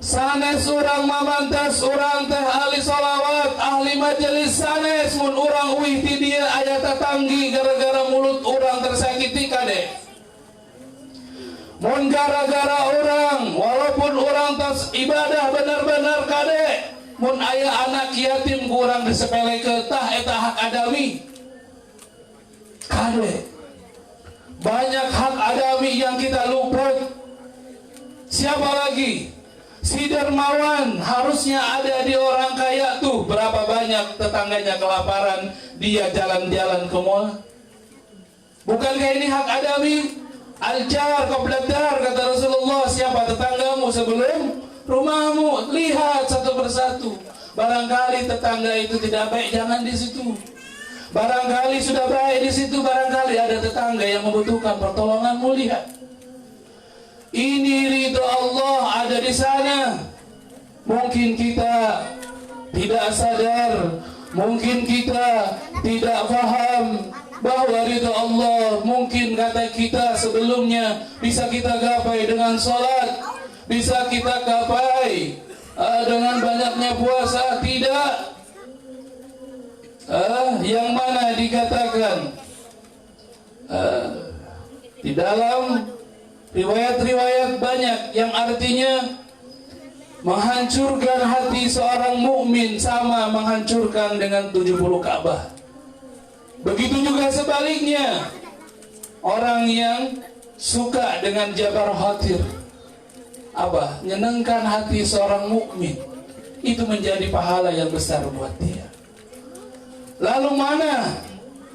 Sanes urang mamantes urang teh ahli salawat, ahli majelis sanes, mun urang uih ti dieu aya tatanggi gara-gara mulut urang tersakiti kade. Mun gara-gara urang walaupun urang tas ibadah benar-benar kade, mun aya anak yatim kurang disepelekeun tah eta hak adami kade. Banyak hak adami yang kita luput. Siapa lagi? Si dermawan harusnya ada di orang kaya tuh. Berapa banyak tetangganya kelaparan, dia jalan-jalan ke mall. Bukankah ini hak adami? Al-jar qabla dar, kata Rasulullah. Siapa tetanggamu sebelum rumahmu? Lihat satu persatu. Barangkali tetangga itu tidak baik, jangan di situ. Barangkali sudah baik di situ, barangkali ada tetangga yang membutuhkan pertolonganmu, lihat. Ini ridha Allah ada di sana. Mungkin kita tidak sadar, mungkin kita tidak paham bahwa ridha Allah mungkin kata kita sebelumnya bisa kita gapai dengan salat, bisa kita gapai dengan banyaknya puasa. Tidak. Yang mana dikatakan di dalam riwayat-riwayat banyak yang artinya menghancurkan hati seorang mukmin sama menghancurkan dengan 70 Ka'bah. Begitu juga sebaliknya, orang yang suka dengan jabar khatir, nyenangkan hati seorang mukmin, itu menjadi pahala yang besar buat dia. Lalu mana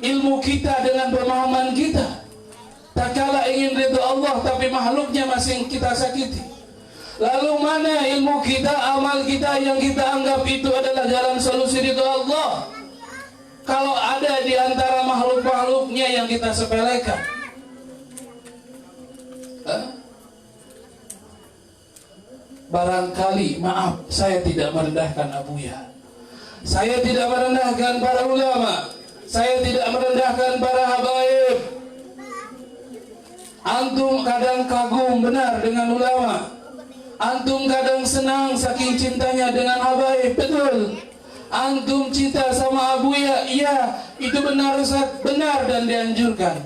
ilmu kita dengan pemahaman kita? Tak kala ingin ridho Allah tapi makhluknya masih kita sakiti. Lalu mana ilmu kita, amal kita yang kita anggap itu adalah jalan solusi ridho Allah, kalau ada di antara makhluk-makhluknya yang kita sepelekan? Barangkali, maaf, saya tidak merendahkan Abuya, saya tidak merendahkan para ulama, saya tidak merendahkan para habaib. Antum kadang kagum benar dengan ulama, antum kadang senang saking cintanya dengan habaib, betul. Antum cinta sama Abuya, iya, itu benar, benar dan dianjurkan.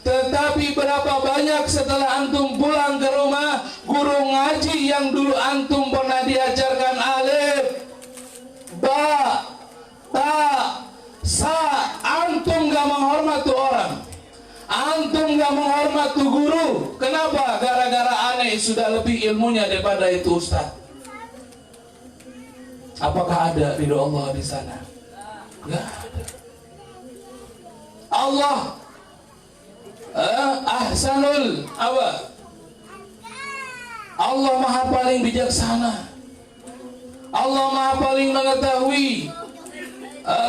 Tetapi berapa banyak setelah antum pulang ke rumah, guru ngaji yang dulu antum pernah diajarkan alif, ba, ta, sa, antum gak menghormat tuh orang, antum gak menghormat tuh guru. Kenapa? Gara-gara aneh sudah lebih ilmunya daripada itu ustaz. Apakah ada ridho Allah di sana? Gak ada. Allah ahsanul Allah maha paling bijaksana, Allah maha paling mengetahui.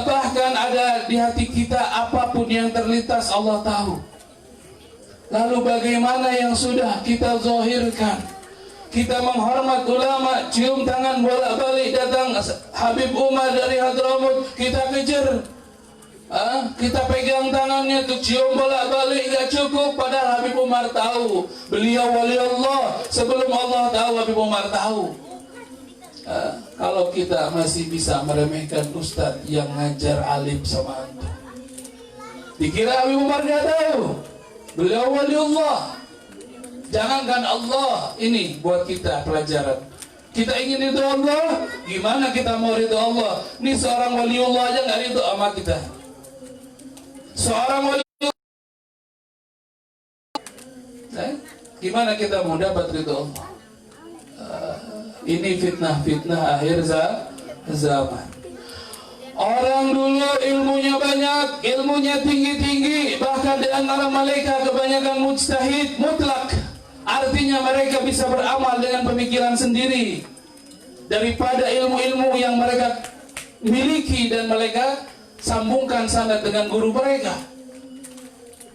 Bahkan ada di hati kita apapun yang terlintas Allah tahu. Lalu bagaimana yang sudah kita zahirkan? Kita menghormat ulama, cium tangan bolak-balik, datang Habib Umar dari Hadramaut, kita kejar, kita pegang tangannya, tuh cium bolak-balik, gak cukup. Padahal Habib Umar tahu beliau wali Allah sebelum Allah tahu Habib Umar tahu. Kalau kita masih bisa meremehkan ustaz yang ngajar alim sama antum, dikira Habib Umar gak tahu beliau wali Allah. Jangankan Allah, ini buat kita pelajaran. Kita ingin ridho Allah, gimana kita mau ridho Allah? Ini seorang waliullah aja nggak ridho sama kita. Seorang waliullah, gimana kita mau dapat ridho Allah? Ini fitnah-fitnah akhir zaman. Orang dulu ilmunya banyak, ilmunya tinggi-tinggi, bahkan di antara mereka kebanyakan mujtahid mutlak. Artinya mereka bisa beramal dengan pemikiran sendiri daripada ilmu-ilmu yang mereka miliki dan mereka sambungkan sanad dengan guru mereka.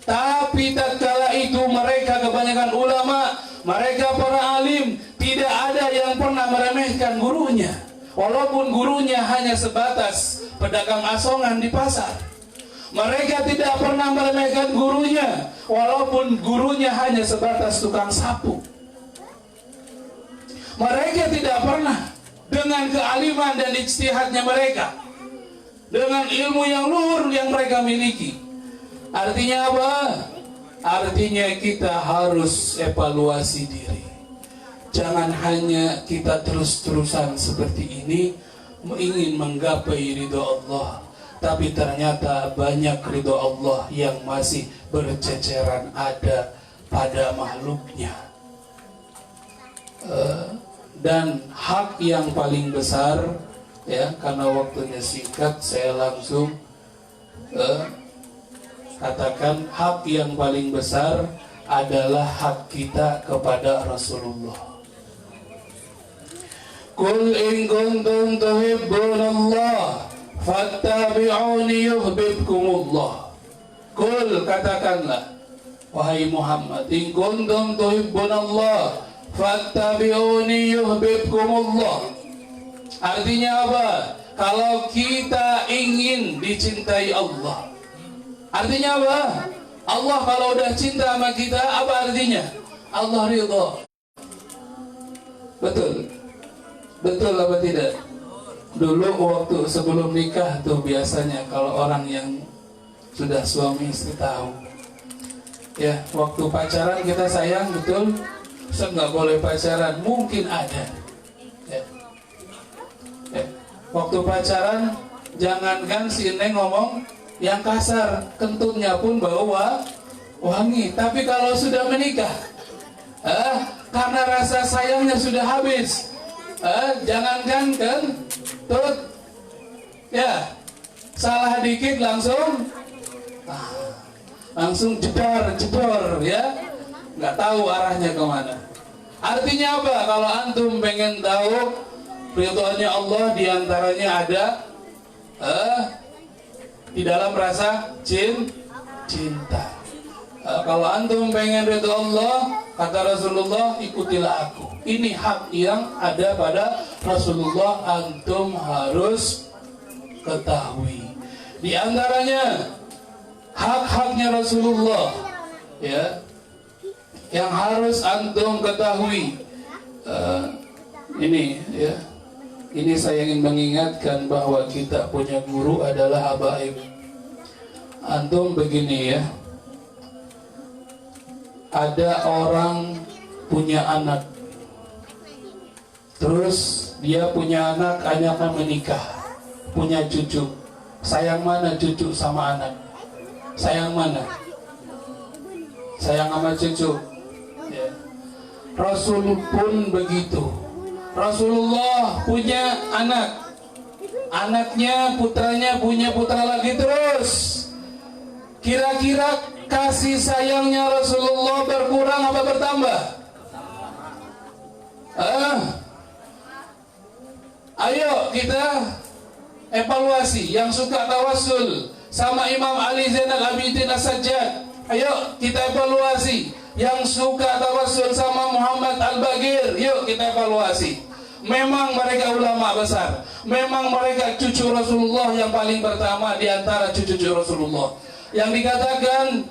Tapi tatkala itu mereka kebanyakan ulama, mereka para alim, tidak ada yang pernah meremehkan gurunya. Walaupun gurunya hanya sebatas pedagang asongan di pasar, mereka tidak pernah meremehkan gurunya. Walaupun gurunya hanya sebatas tukang sapu, mereka tidak pernah, dengan kealiman dan ijtihadnya mereka, dengan ilmu yang luhur yang mereka miliki. Artinya apa? Artinya kita harus evaluasi diri. Jangan hanya kita terus-terusan seperti ini ingin menggapai ridho Allah, tapi ternyata banyak ridho Allah yang masih berceceran ada pada makhluknya. Dan hak yang paling besar, ya, karena waktunya singkat, saya langsung katakan hak yang paling besar adalah hak kita kepada Rasulullah. Qul in kuntum tuhibbunallah fattabi'uni yuhibbukumullah. Qul, katakanlah wahai Muhammad, in kuntum tuhibbunallah fattabi'uni yuhibbukumullah. Artinya apa? Kalau kita ingin dicintai Allah, artinya apa? Allah kalau udah cinta sama kita, apa artinya? Allah ridho. Betul? Betul apa tidak? Dulu waktu sebelum nikah tuh biasanya kalau orang yang sudah suami istri tahu, ya, waktu pacaran kita sayang, betul? Nggak boleh pacaran, mungkin ada, ya. Waktu pacaran jangankan si Neng ngomong, yang kasar, kentutnya pun bau wangi. Tapi kalau sudah menikah, karena rasa sayangnya sudah habis, jangankan kentut, ya salah dikit langsung jedor ya, nggak tahu arahnya kemana. Artinya apa? Kalau antum pengen tahu ridhonya Allah, diantaranya ada di dalam rasa cinta. Kalau antum pengen ridho Allah, kata Rasulullah, ikutilah aku. Ini hak yang ada pada Rasulullah, antum harus ketahui. Di antaranya hak-haknya Rasulullah, ya, yang harus antum ketahui. Ini ya, ini saya ingin mengingatkan bahwa kita punya guru adalah habaib. Antum begini ya, ada orang punya anak, terus dia punya anak, anaknya menikah, punya cucu. Sayang mana cucu sama anak? Sayang mana? Sayang sama cucu ya. Rasul pun begitu. Rasulullah punya anak, anaknya, putranya punya putra lagi terus. Kira-kira kasih sayangnya Rasulullah berkurang apa bertambah? Ayo kita evaluasi. Yang suka tawassul sama Imam Ali Zainal Abidin As-Sajjad, ayo kita evaluasi. Yang suka tawassul sama Muhammad Al-Bagir, yuk kita evaluasi. Memang mereka ulama besar, memang mereka cucu Rasulullah yang paling pertama di antara cucu-cucu Rasulullah, yang dikatakan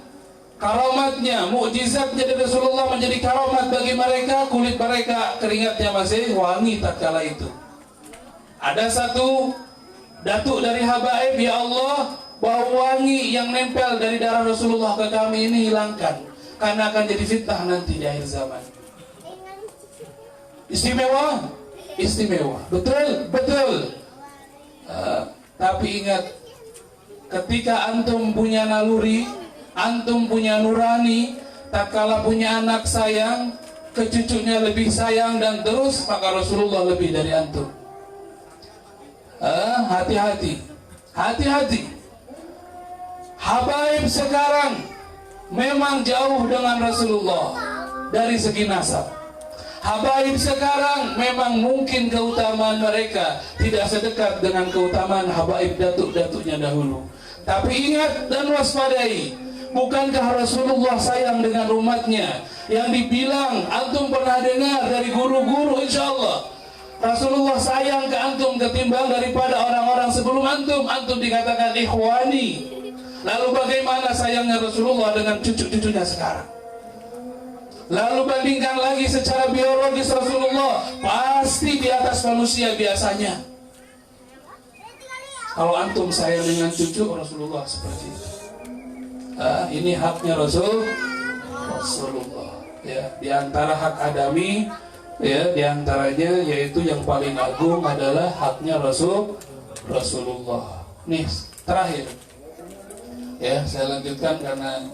karamatnya, mukjizatnya dari Rasulullah menjadi karamat bagi mereka. Kulit mereka, keringatnya masih wangi tatkala itu. Ada satu datuk dari habaib, ya Allah, bau wangi yang nempel dari darah Rasulullah ke kami ini hilangkan, karena akan jadi fitnah nanti di akhir zaman. Istimewa, istimewa, betul. Tapi ingat, ketika antum punya naluri, antum punya nurani, tak kala punya anak sayang, ke cucunya lebih sayang dan terus, maka Rasulullah lebih dari antum. Hati-hati. Habaib sekarang memang jauh dengan Rasulullah dari segi nasab. Habaib sekarang memang mungkin keutamaan mereka tidak sedekat dengan keutamaan habaib datuk-datuknya dahulu. Tapi ingat dan waspadai, bukankah Rasulullah sayang dengan umatnya? Yang dibilang antum pernah dengar dari guru-guru, insyaallah Rasulullah sayang ke antum ketimbang daripada orang-orang sebelum antum. Antum dikatakan ikhwani. Lalu bagaimana sayangnya Rasulullah dengan cucu-cucunya sekarang? Lalu bandingkan lagi secara biologis, Rasulullah pasti di atas manusia biasanya. Kalau antum sayang dengan cucu, Rasulullah seperti itu. Ini haknya Rasulullah. Ya, di antara hak adami, ya, di antaranya yaitu yang paling agung adalah haknya Rasulullah. Nih, terakhir. Ya, saya lanjutkan karena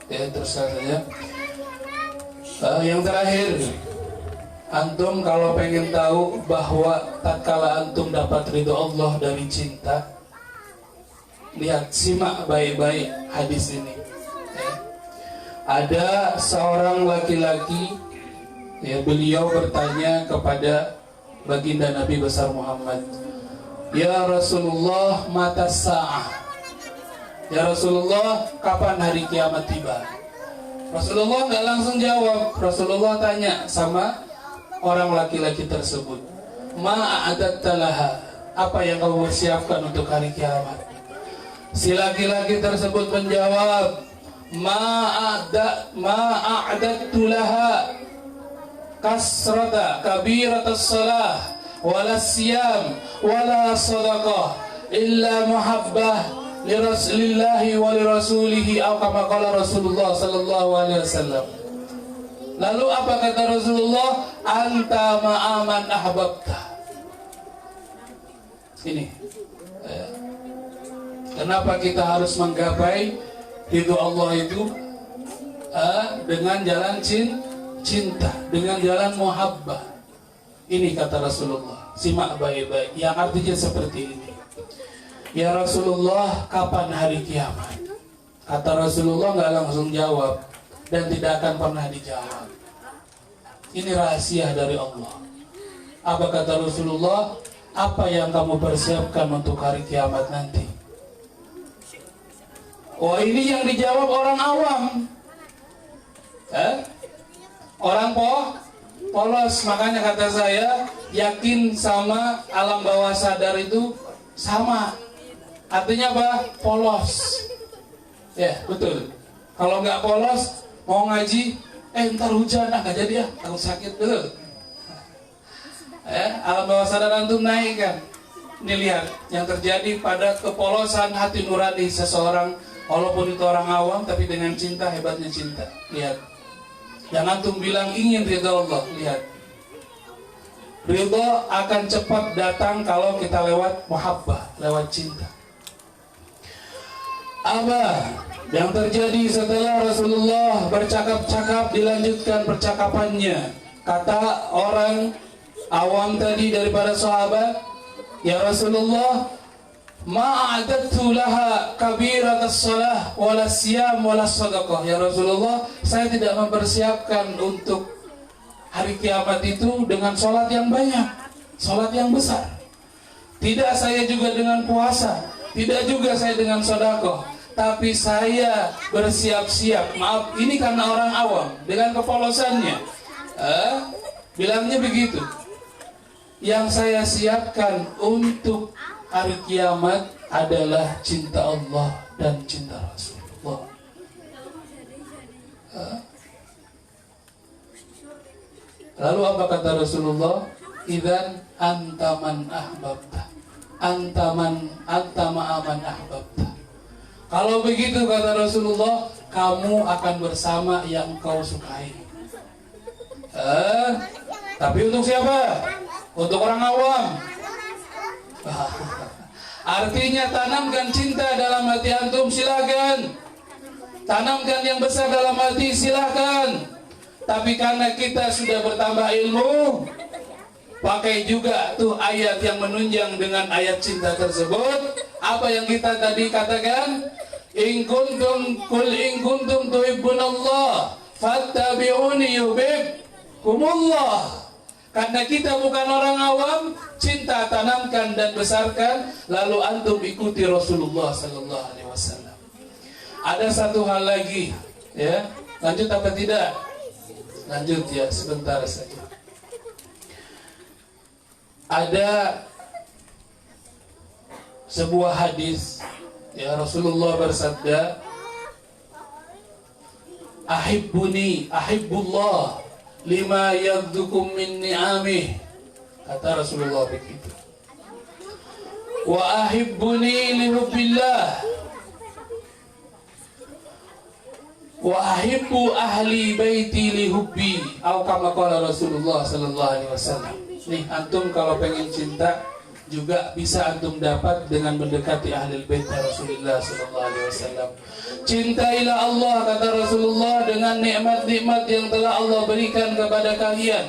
ya teruskan saja. Yang terakhir, antum kalau pengen tahu bahwa tatkala antum dapat ridho Allah dari cinta, lihat, simak baik-baik hadis ini. Ya. Ada seorang laki-laki, ya, beliau bertanya kepada baginda Nabi besar Muhammad, ya Rasulullah, mata sa'ah? Ya Rasulullah, kapan hari kiamat tiba? Rasulullah nggak langsung jawab. Rasulullah tanya sama orang laki-laki tersebut, ma'adatta laha, apa yang kamu siapkan untuk hari kiamat? Si laki-laki tersebut menjawab, ma'adattu laha kasrata kabiratas salah wala siyam wala sadaqah illa muhabbah lirasulillahi wa lirasulihi, atau kama qala Rasulullah sallallahu alaihi wasallam. Lalu apa kata Rasulullah? Anta ma'aman ahbabta. Ini Kenapa kita harus menggapai ridho Allah itu dengan jalan cinta, dengan jalan muhabbah. Ini kata Rasulullah, simak baik-baik, yang artinya seperti ini. Ya Rasulullah, kapan hari kiamat? Kata Rasulullah nggak langsung jawab dan tidak akan pernah dijawab. Ini rahasia dari Allah. Apa kata Rasulullah? Apa yang kamu persiapkan untuk hari kiamat nanti? Oh, ini yang dijawab orang awam. Orang polos. Makanya kata saya, yakin sama alam bawah sadar itu sama. Artinya apa? Polos. Ya, betul. Kalau nggak polos, mau ngaji, ntar hujan, nggak jadi ya, takut sakit, betul. Alam bawah sadar antum naik kan? Ini lihat yang terjadi pada kepolosan hati nurani seseorang. Walaupun itu orang awam, tapi dengan cinta, hebatnya cinta. Lihat. Yang antum bilang ingin ridha Allah. Lihat. Ridha akan cepat datang kalau kita lewat muhabbah, lewat cinta. Apa yang terjadi setelah Rasulullah bercakap-cakap, dilanjutkan percakapannya. Kata orang awam tadi daripada sahabat, ya Rasulullah, ma'adatu laha kabiratas salah wala siyam wala sadaqah. Ya Rasulullah, saya tidak mempersiapkan untuk hari kiamat itu dengan sholat yang banyak, sholat yang besar. Tidak saya juga dengan puasa, tidak juga saya dengan sedekah, tapi saya bersiap-siap. Maaf, ini karena orang awam dengan kepolosannya. Bilangnya begitu. Yang saya siapkan untuk hari kiamat adalah cinta Allah dan cinta Rasulullah. Lalu apa kata Rasulullah? Idzan antaman ahbabta. Antama aman ahbabta. Kalau begitu kata Rasulullah, kamu akan bersama yang kau sukai. Tapi untuk siapa? Untuk orang awam. Artinya tanamkan cinta dalam hati antum, silakan. Tanamkan yang besar dalam hati, silakan. Tapi karena kita sudah bertambah ilmu, pakai juga tuh ayat yang menunjang dengan ayat cinta tersebut. Apa yang kita tadi katakan? In kuntum tuhibbunallah fattabi'uni yuhibbukumullah. Karena kita bukan orang awam, cinta tanamkan dan besarkan, lalu antum ikuti Rasulullah sallallahu alaihi wasallam. Ada satu hal lagi, ya. Lanjut apa tidak? Lanjut ya, sebentar saja. Ada sebuah hadis, ya, Rasulullah bersabda, ahibbuni ahibbullah lima yagdukum min ni'amih. Kata Rasulullah begitu. Wa ahibbuni lihubbillah wa ahibbu ahli baiti lihubbi. Atau kama qala Rasulullah sallallahu alaihi wasallam. Nih, antum kalau pengen cinta juga bisa antum dapat dengan mendekati ahli bait Rasulullah sallallahu alaihi wasallam. Cintailah Allah, kata Rasulullah, dengan nikmat-nikmat yang telah Allah berikan kepada kalian.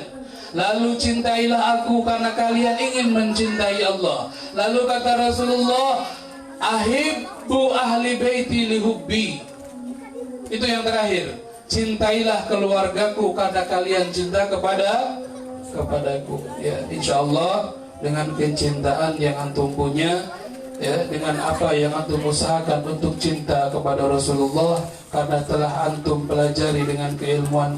Lalu cintailah aku karena kalian ingin mencintai Allah. Lalu kata Rasulullah, ahibbu ahli baiti lihubbi. Itu yang terakhir. Cintailah keluargaku karena kalian cinta kepadaku. Ya, insyaallah dengan kecintaan yang antum punya, ya, dengan apa yang antum usahakan untuk cinta kepada Rasulullah, karena telah antum pelajari dengan keilmuan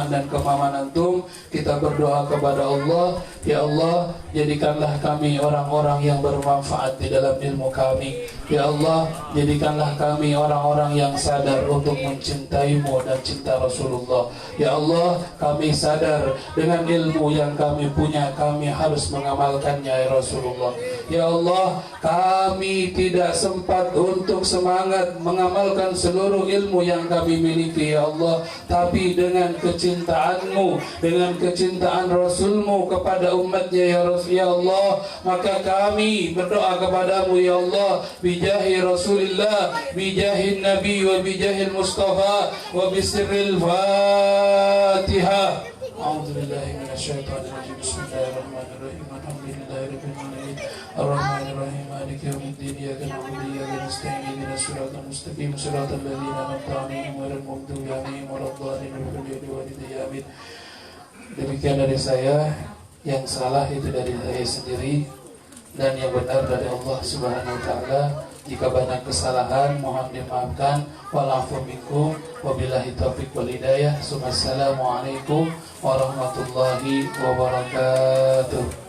dan kemahaman antum, kita berdoa kepada Allah, ya Allah, jadikanlah kami orang-orang yang bermanfaat di dalam ilmu kami. Ya Allah, jadikanlah kami orang-orang yang sadar untuk mencintaimu dan cinta Rasulullah. Ya Allah, kami sadar dengan ilmu yang kami punya, kami harus mengamalkannya, ya Rasulullah. Ya Allah, kami tidak sempat untuk semangat mengamalkan seluruh ilmu ilmu yang kami miliki ya Allah, tapi dengan kecintaan-Mu, dengan kecintaan Rasul-Mu kepada umatnya ya Rasul ya Allah, maka kami berdoa kepadamu ya Allah, bijahi Rasulillah, bijahi Nabi wa bijahil Mustafa wa bisirril Fatihah. A'udzu billahi minasyaitonir rajim. Bismillahirrahmanirrahim. Alhamdulillahirabbil alamin. Arrahmanir rahim. Maliki yaumiddin. Iyyaka na'budu wa iyyaka nasta'in. Ihdinas siratal mustaqim. Siratal ladzina an'amta 'alaihim ghairil maghdubi 'alaihim waladdallin. Amin. Demikian dari saya, yang salah itu dari saya sendiri dan yang benar dari Allah Subhanahu wa taala. Jika banyak kesalahan mohon dimaafkan. Wa'afu minkum wabillahi taufiq wal hidayah. Assalamualaikum warahmatullahi wabarakatuh.